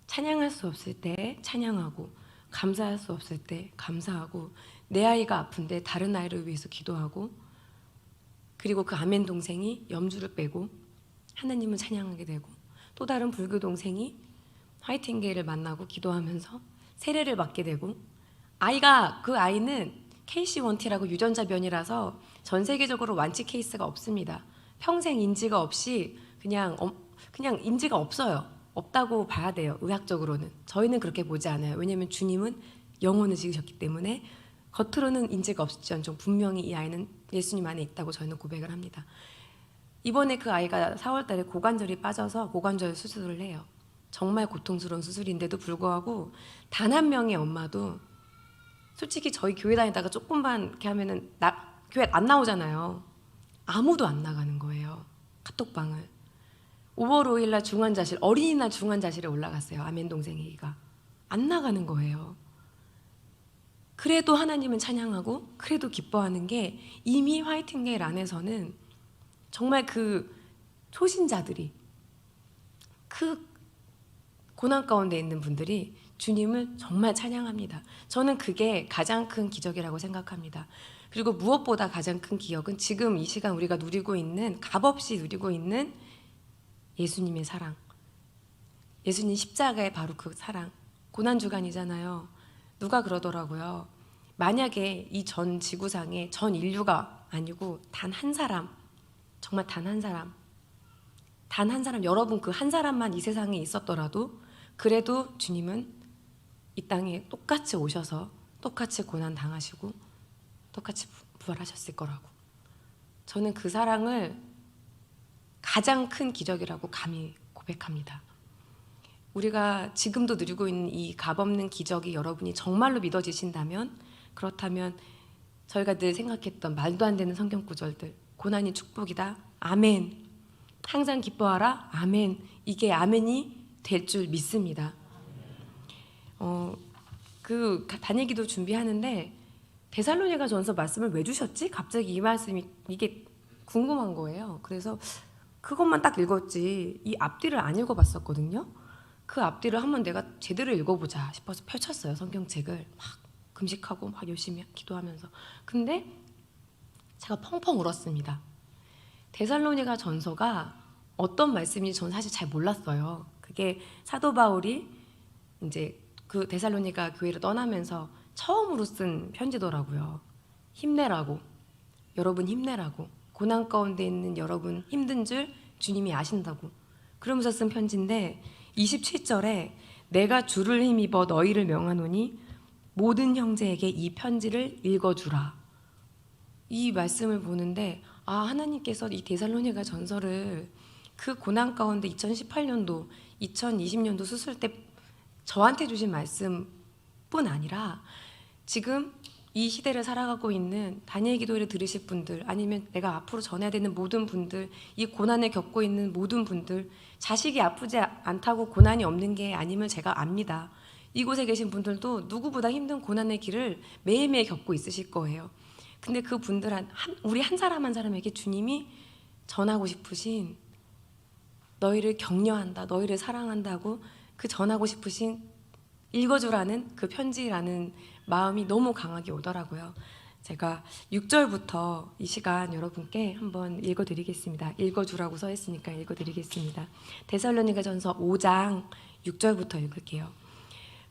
찬양할 수 없을 때 찬양하고, 감사할 수 없을 때 감사하고, 내 아이가 아픈데 다른 아이를 위해서 기도하고, 그리고 그 아멘 동생이 염주를 빼고 하나님을 찬양하게 되고, 또 다른 불교 동생이 화이팅게이를 만나고 기도하면서 세례를 받게 되고, 그 아이는 KC1T라고 유전자 변이라서 전 세계적으로 완치 케이스가 없습니다. 평생 인지가 없이 그냥 인지가 없어요. 없다고 봐야 돼요. 의학적으로는. 저희는 그렇게 보지 않아요. 왜냐하면 주님은 영혼을 지으셨기 때문에 겉으로는 인지가 없을지언정 분명히 이 아이는 예수님 안에 있다고 저희는 고백을 합니다. 이번에 그 아이가 4월 달에 고관절이 빠져서 고관절 수술을 해요. 정말 고통스러운 수술인데도 불구하고 단 한 명의 엄마도, 솔직히 저희 교회 다니다가 조금만 이렇게 하면은 교회 안 나오잖아요. 아무도 안 나가는 거예요. 카톡방을. 5월 5일 날 중환자실, 어린이날 중환자실에 올라갔어요. 아멘 동생이가. 안 나가는 거예요. 그래도 하나님은 찬양하고 그래도 기뻐하는 게, 이미 화이팅게일 안에서는 정말 그 초신자들이, 그 고난 가운데 있는 분들이 주님을 정말 찬양합니다. 저는 그게 가장 큰 기적이라고 생각합니다. 그리고 무엇보다 가장 큰 기억은 지금 이 시간 우리가 누리고 있는, 값없이 누리고 있는 예수님의 사랑. 예수님 십자가의 바로 그 사랑. 고난주간이잖아요. 누가 그러더라고요. 만약에 이 전 지구상에 전 인류가 아니고 단 한 사람, 정말 단 한 사람, 여러분 그 한 사람만 이 세상에 있었더라도 그래도 주님은 이 땅에 똑같이 오셔서 똑같이 고난 당하시고 똑같이 부활하셨을 거라고. 저는 그 사랑을 가장 큰 기적이라고 감히 고백합니다. 우리가 지금도 누리고 있는 이 값없는 기적이 여러분이 정말로 믿어지신다면, 그렇다면 저희가 늘 생각했던 말도 안 되는 성경 구절들, 고난이 축복이다, 아멘, 항상 기뻐하라, 아멘, 이게 아멘이 될 줄 믿습니다. 그 단일기도 준비하는데 데살로니가 전서 말씀을 왜 주셨지? 갑자기 이 말씀이 이게 궁금한 거예요. 그래서 그것만 딱 읽었지 이 앞뒤를 안 읽어봤었거든요. 그 앞뒤를 한번 내가 제대로 읽어보자 싶어서 펼쳤어요. 성경책을 막 금식하고 막 열심히 기도하면서. 근데 제가 펑펑 울었습니다. 데살로니가 전서가 어떤 말씀인지 저는 사실 잘 몰랐어요. 그게 사도 바울이 이제 그 데살로니가 교회를 떠나면서 처음으로 쓴 편지더라고요. 힘내라고, 여러분 힘내라고, 고난 가운데 있는 여러분 힘든 줄 주님이 아신다고, 그러면서 쓴 편지인데 27절에 내가 주를 힘입어 너희를 명하노니 모든 형제에게 이 편지를 읽어주라. 이 말씀을 보는데 하나님께서 이 데살로니가 전서를 그 고난 가운데 2018년도 2020년도 수술 때 저한테 주신 말씀뿐 아니라 지금 이 시대를 살아가고 있는 다니엘 기도를 들으실 분들, 아니면 내가 앞으로 전해야 되는 모든 분들, 이 고난을 겪고 있는 모든 분들, 자식이 아프지 않다고 고난이 없는 게 아님을 제가 압니다. 이곳에 계신 분들도 누구보다 힘든 고난의 길을 매일매일 겪고 있으실 거예요. 근데 그 분들 우리 한 사람 한 사람에게 주님이 전하고 싶으신, 너희를 격려한다, 너희를 사랑한다고 그 전하고 싶으신, 읽어주라는 그 편지라는 마음이 너무 강하게 오더라고요. 제가 6절부터 이 시간 여러분께 한번 읽어드리겠습니다. 읽어주라고 써 있으니까 읽어드리겠습니다. 데살로니가전서 5장 6절부터 읽을게요.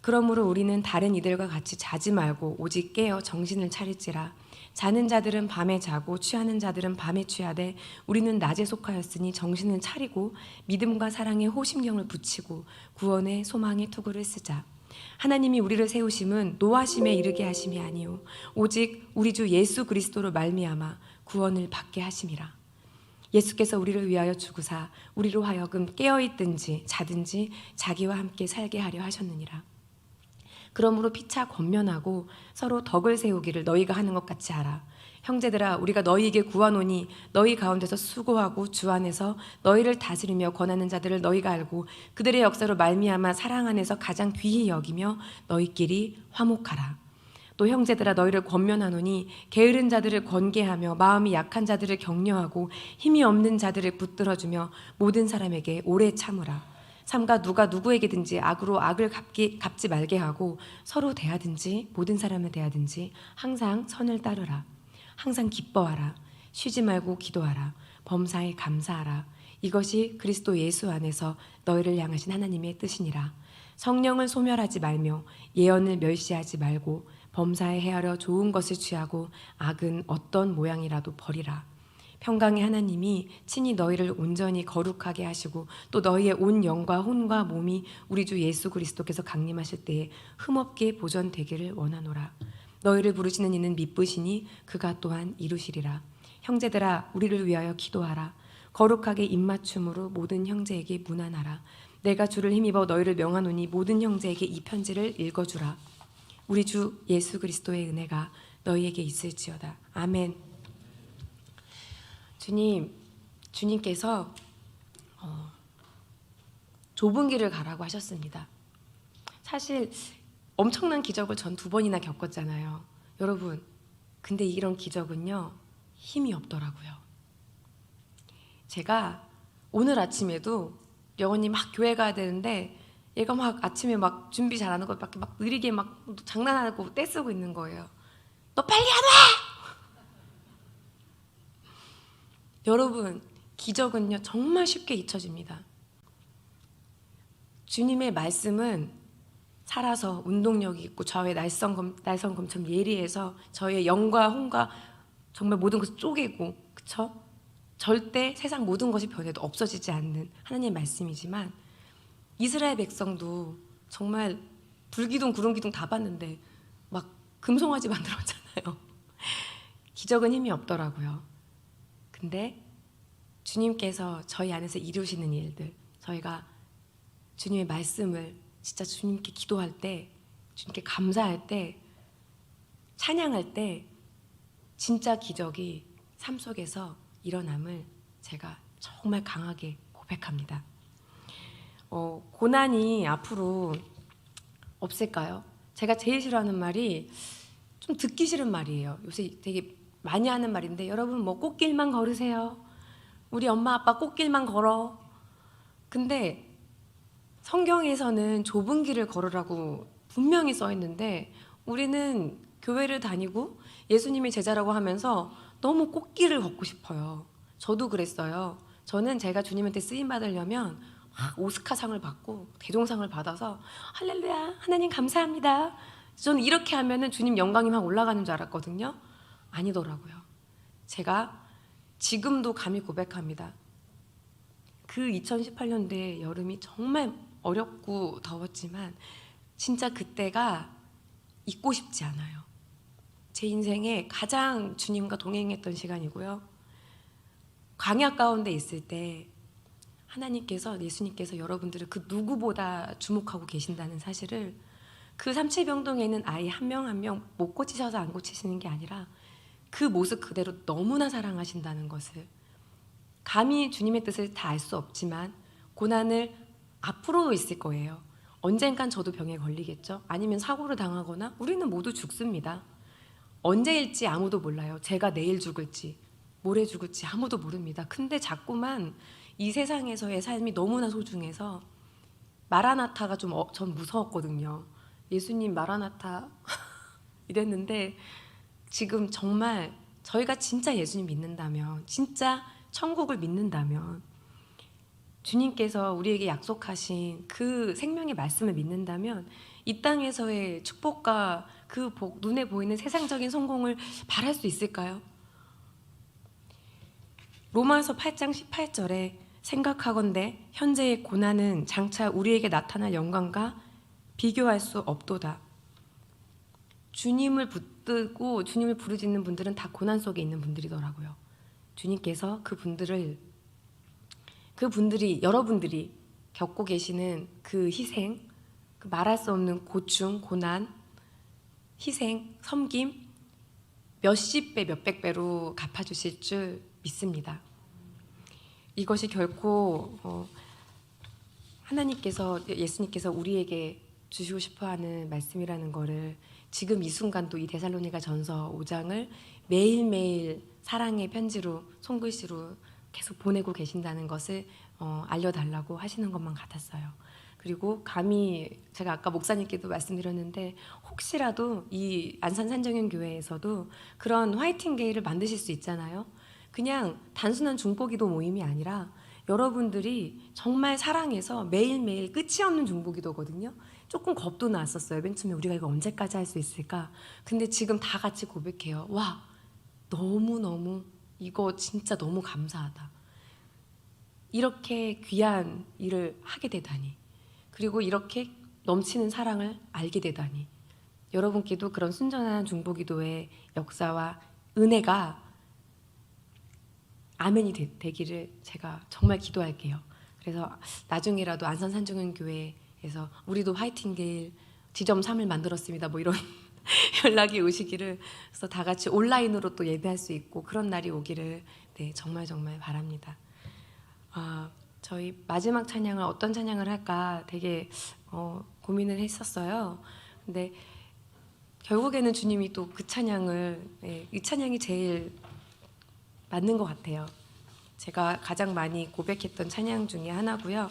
그러므로 우리는 다른 이들과 같이 자지 말고 오직 깨어 정신을 차릴지라. 자는 자들은 밤에 자고 취하는 자들은 밤에 취하되 우리는 낮에 속하였으니 정신을 차리고 믿음과 사랑의 호심경을 붙이고 구원의 소망의 투구를 쓰자. 하나님이 우리를 세우심은 노하심에 이르게 하심이 아니요 오직 우리 주 예수 그리스도로 말미암아 구원을 받게 하심이라. 예수께서 우리를 위하여 죽으사 우리로 하여금 깨어있든지 자든지 자기와 함께 살게 하려 하셨느니라. 그러므로 피차 권면하고 서로 덕을 세우기를 너희가 하는 것 같이 하라. 형제들아, 우리가 너희에게 구하노니 너희 가운데서 수고하고 주 안에서 너희를 다스리며 권하는 자들을 너희가 알고 그들의 역사로 말미암아 사랑 안에서 가장 귀히 여기며 너희끼리 화목하라. 또 형제들아, 너희를 권면하노니 게으른 자들을 권계하며 마음이 약한 자들을 격려하고 힘이 없는 자들을 붙들어주며 모든 사람에게 오래 참으라. 삼가 누가 누구에게든지 악으로 악을 갚지 말게 하고 서로 대하든지 모든 사람을 대하든지 항상 선을 따르라. 항상 기뻐하라. 쉬지 말고 기도하라. 범사에 감사하라. 이것이 그리스도 예수 안에서 너희를 향하신 하나님의 뜻이니라. 성령을 소멸하지 말며 예언을 멸시하지 말고 범사에 헤아려 좋은 것을 취하고 악은 어떤 모양이라도 버리라. 평강의 하나님이 친히 너희를 온전히 거룩하게 하시고 또 너희의 온 영과 혼과 몸이 우리 주 예수 그리스도께서 강림하실 때에 흠없게 보존되기를 원하노라. 너희를 부르시는 이는 미쁘시니 그가 또한 이루시리라. 형제들아, 우리를 위하여 기도하라. 거룩하게 입맞춤으로 모든 형제에게 문안하라. 내가 주를 힘입어 너희를 명하노니 모든 형제에게 이 편지를 읽어주라. 우리 주 예수 그리스도의 은혜가 너희에게 있을지어다. 아멘. 주님께서 좁은 길을 가라고 하셨습니다. 사실 엄청난 기적을 전 2번이나 겪었잖아요. 여러분, 근데 이런 기적은요, 힘이 없더라고요. 제가 오늘 아침에도 영원님 막 교회 가야 되는데 얘가 막 아침에 막 준비 잘하는 것밖에 막 느리게 막 장난하고 떼쓰고 있는 거예요. 너 빨리 안 와! 여러분, 기적은요 정말 쉽게 잊혀집니다. 주님의 말씀은 살아서 운동력이 있고 저의 날성검처럼 예리해서 저의 영과 혼과 정말 모든 것을 쪼개고, 그쵸? 절대 세상 모든 것이 변해도 없어지지 않는 하나님의 말씀이지만 이스라엘 백성도 정말 불기둥 구름기둥 다 봤는데 막 금송아지 만들었잖아요. 기적은 힘이 없더라고요. 근데 주님께서 저희 안에서 이루시는 일들, 저희가 주님의 말씀을 진짜 주님께 기도할 때, 주님께 감사할 때, 찬양할 때 진짜 기적이 삶 속에서 일어남을 제가 정말 강하게 고백합니다. 고난이 앞으로 없을까요? 제가 제일 싫어하는 말이 좀 듣기 싫은 말이에요. 요새 되게 많이 하는 말인데, 여러분 뭐 꽃길만 걸으세요. 우리 엄마 아빠 꽃길만 걸어. 근데 성경에서는 좁은 길을 걸으라고 분명히 써 있는데 우리는 교회를 다니고 예수님의 제자라고 하면서 너무 꽃길을 걷고 싶어요. 저도 그랬어요. 저는 제가 주님한테 쓰임 받으려면 막 오스카상을 받고 대종상을 받아서 할렐루야 하나님 감사합니다. 저는 이렇게 하면은 주님 영광이 막 올라가는 줄 알았거든요. 아니더라고요. 제가 지금도 감히 고백합니다. 그 2018년도에 여름이 정말 어렵고 더웠지만 진짜 그때가 잊고 싶지 않아요. 제 인생에 가장 주님과 동행했던 시간이고요. 광야 가운데 있을 때 하나님께서, 예수님께서 여러분들을 그 누구보다 주목하고 계신다는 사실을, 그 삼칠병동에 있는 아이 한 명 한 명 못 고치셔서 안 고치시는 게 아니라 그 모습 그대로 너무나 사랑하신다는 것을, 감히 주님의 뜻을 다 알 수 없지만 고난을 앞으로도 있을 거예요. 언젠간 저도 병에 걸리겠죠. 아니면 사고를 당하거나 우리는 모두 죽습니다. 언제일지 아무도 몰라요. 제가 내일 죽을지 모레 죽을지 아무도 모릅니다. 근데 자꾸만 이 세상에서의 삶이 너무나 소중해서 마라나타가 전 무서웠거든요. 예수님 마라나타 이랬는데 지금 정말 저희가 진짜 예수님 믿는다면, 진짜 천국을 믿는다면, 주님께서 우리에게 약속하신 그 생명의 말씀을 믿는다면 이 땅에서의 축복과 그 복, 눈에 보이는 세상적인 성공을 바랄 수 있을까요? 로마서 8장 18절에 생각하건대 현재의 고난은 장차 우리에게 나타날 영광과 비교할 수 없도다. 주님을 붙들고 주님을 부르짖는 분들은 다 고난 속에 있는 분들이더라고요. 주님께서 그분들이 여러분들이 겪고 계시는 그 희생, 그 말할 수 없는 고충, 고난, 희생, 섬김 몇십 배, 몇백 배로 갚아주실 줄 믿습니다. 이것이 결코 하나님께서, 예수님께서 우리에게 주시고 싶어하는 말씀이라는 거를 지금 이 순간도 이 데살로니가 전서 5장을 매일매일 사랑의 편지로, 손글씨로 계속 보내고 계신다는 것을 알려달라고 하시는 것만 같았어요. 그리고 감히 제가 아까 목사님께도 말씀드렸는데 혹시라도 이 안산 산정연교회에서도 그런 화이팅데이를 만드실 수 있잖아요. 그냥 단순한 중보기도 모임이 아니라 여러분들이 정말 사랑해서 매일매일 끝이 없는 중보기도거든요. 조금 겁도 났었어요. 맨 처음에 우리가 이거 언제까지 할 수 있을까? 근데 지금 다 같이 고백해요. 와, 너무너무 이거 진짜 너무 감사하다. 이렇게 귀한 일을 하게 되다니. 그리고 이렇게 넘치는 사랑을 알게 되다니. 여러분께도 그런 순전한 중보기도의 역사와 은혜가 아멘이 되기를 제가 정말 기도할게요. 그래서 나중에라도 안산 산정연교회에서 우리도 화이팅데이 지점 3을 만들었습니다. 뭐 이런 연락이 오시기를, 그래서 다 같이 온라인으로 또 예배할 수 있고 그런 날이 오기를 정말 정말 바랍니다. 저희 마지막 찬양을 어떤 찬양을 할까 되게 고민을 했었어요. 근데 결국에는 주님이 또 그 찬양을, 이 찬양이 제일 맞는 것 같아요. 제가 가장 많이 고백했던 찬양 중에 하나고요.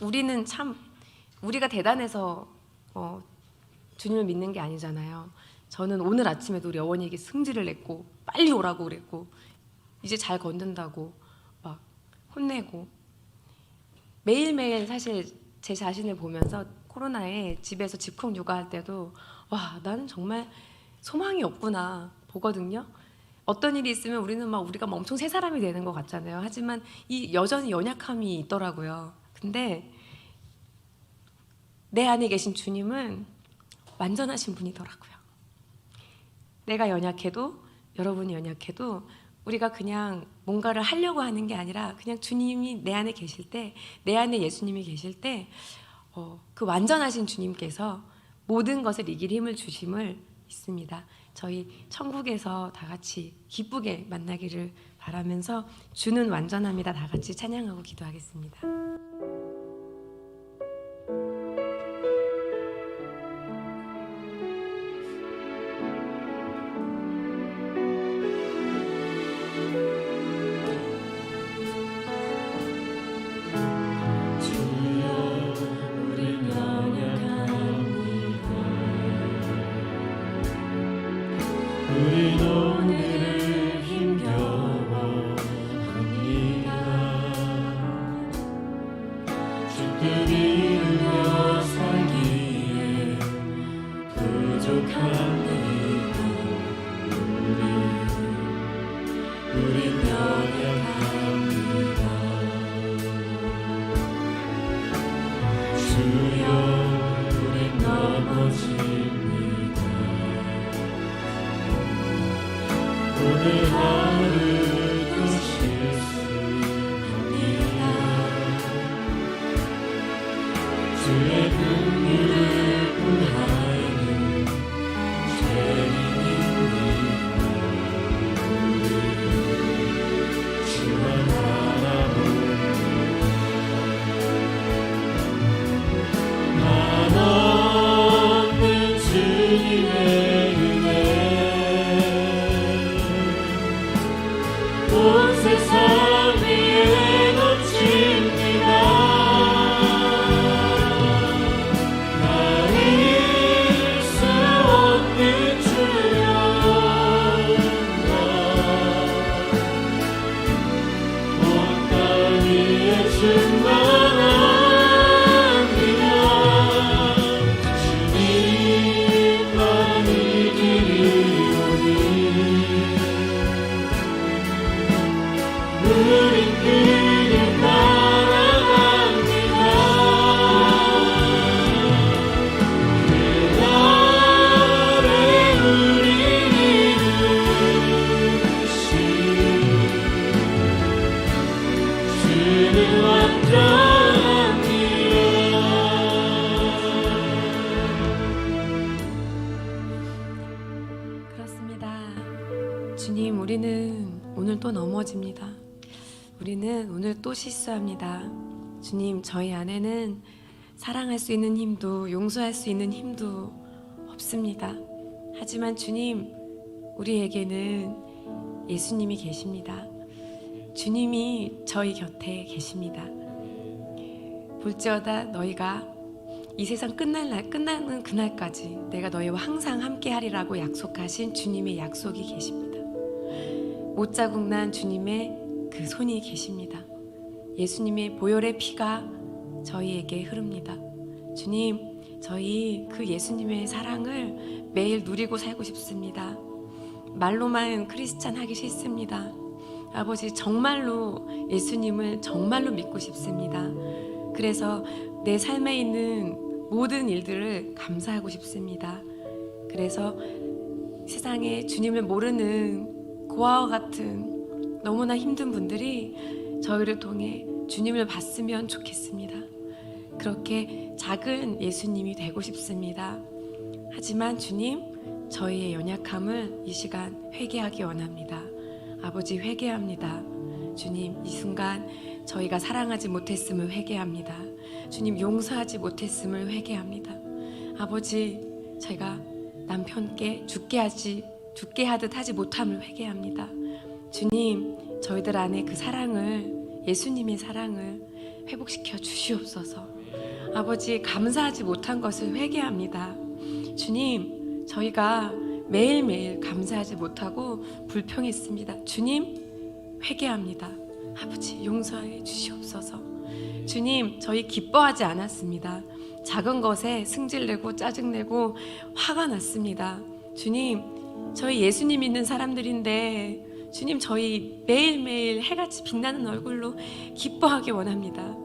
우리가 대단해서 주님을 믿는 게 아니잖아요. 저는 오늘 아침에도 우리 어머니에게 승질을 냈고 빨리 오라고 그랬고 이제 잘 걷는다고 막 혼내고 매일매일 사실 제 자신을 보면서 코로나에 집에서 집콕 육아할 때도 와, 나는 정말 소망이 없구나 보거든요. 어떤 일이 있으면 우리가 막 엄청 새 사람이 되는 것 같잖아요. 하지만 이 여전히 연약함이 있더라고요. 근데 내 안에 계신 주님은 완전하신 분이더라고요. 내가 연약해도, 여러분이 연약해도 우리가 그냥 뭔가를 하려고 하는 게 아니라 그냥 주님이 내 안에 계실 때, 내 안에 예수님이 계실 때 그 완전하신 주님께서 모든 것을 이길 힘을 주심을 믿습니다. 저희 천국에서 다 같이 기쁘게 만나기를 바라면서 주는 완전합니다. 다 같이 찬양하고 기도하겠습니다. 우린 오늘을 힘겨워합니다. 주뜻 이루며 살기에 부족합니다. 우린 연약합니다. 주여, 우린 넘어집니다. 오늘 하루도 실수합니다. 주의 긍휼을 구하는 죄인입니다. 주만 바라봅니다. 한없는 주님의 온 세상 위에 넘칩니다. 나를 넘어집니다. 우리는 오늘 또 실수합니다. 주님, 저희 안에는 사랑할 수 있는 힘도 용서할 수 있는 힘도 없습니다. 하지만 주님, 우리에게는 예수님이 계십니다. 주님이 저희 곁에 계십니다. 볼지어다 너희가 이 세상 끝나는 그날까지 내가 너희와 항상 함께하리라고 약속하신 주님의 약속이 계십니다. 못자국 난 주님의 그 손이 계십니다. 예수님의 보혈의 피가 저희에게 흐릅니다. 주님, 저희 그 예수님의 사랑을 매일 누리고 살고 싶습니다. 말로만 크리스찬 하기 싫습니다. 아버지, 정말로 예수님을 정말로 믿고 싶습니다. 그래서 내 삶에 있는 모든 일들을 감사하고 싶습니다. 그래서 세상에 주님을 모르는 고아와 같은 너무나 힘든 분들이 저희를 통해 주님을 봤으면 좋겠습니다. 그렇게 작은 예수님이 되고 싶습니다. 하지만 주님, 저희의 연약함을 이 시간 회개하기 원합니다. 아버지, 회개합니다. 주님, 이 순간 저희가 사랑하지 못했음을 회개합니다. 주님, 용서하지 못했음을 회개합니다. 아버지, 제가 남편께 죽게 하듯 하지 못함을 회개합니다. 주님, 저희들 안에 그 사랑을, 예수님의 사랑을 회복시켜 주시옵소서. 아버지, 감사하지 못한 것을 회개합니다. 주님, 저희가 매일매일 감사하지 못하고 불평했습니다. 주님, 회개합니다. 아버지, 용서해 주시옵소서. 주님, 저희 기뻐하지 않았습니다. 작은 것에 승질내고 짜증내고 화가 났습니다. 주님, 저희 예수님 믿는 사람들인데 주님, 저희 매일매일 해같이 빛나는 얼굴로 기뻐하기 원합니다.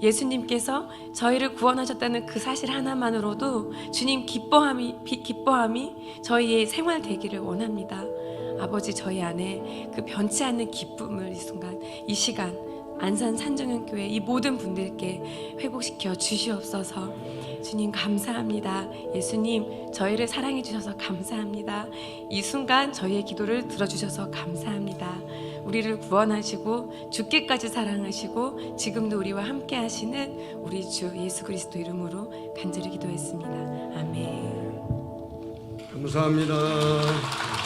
예수님께서 저희를 구원하셨다는 그 사실 하나만으로도 주님 기뻐함이 저희의 생활 되기를 원합니다. 아버지, 저희 안에 그 변치 않는 기쁨을 이 시간 안산 산정연교회 이 모든 분들께 회복시켜 주시옵소서. 주님, 감사합니다. 예수님, 저희를 사랑해 주셔서 감사합니다. 이 순간 저희의 기도를 들어주셔서 감사합니다. 우리를 구원하시고 죽기까지 사랑하시고 지금도 우리와 함께 하시는 우리 주 예수 그리스도 이름으로 간절히 기도했습니다. 아멘. 감사합니다.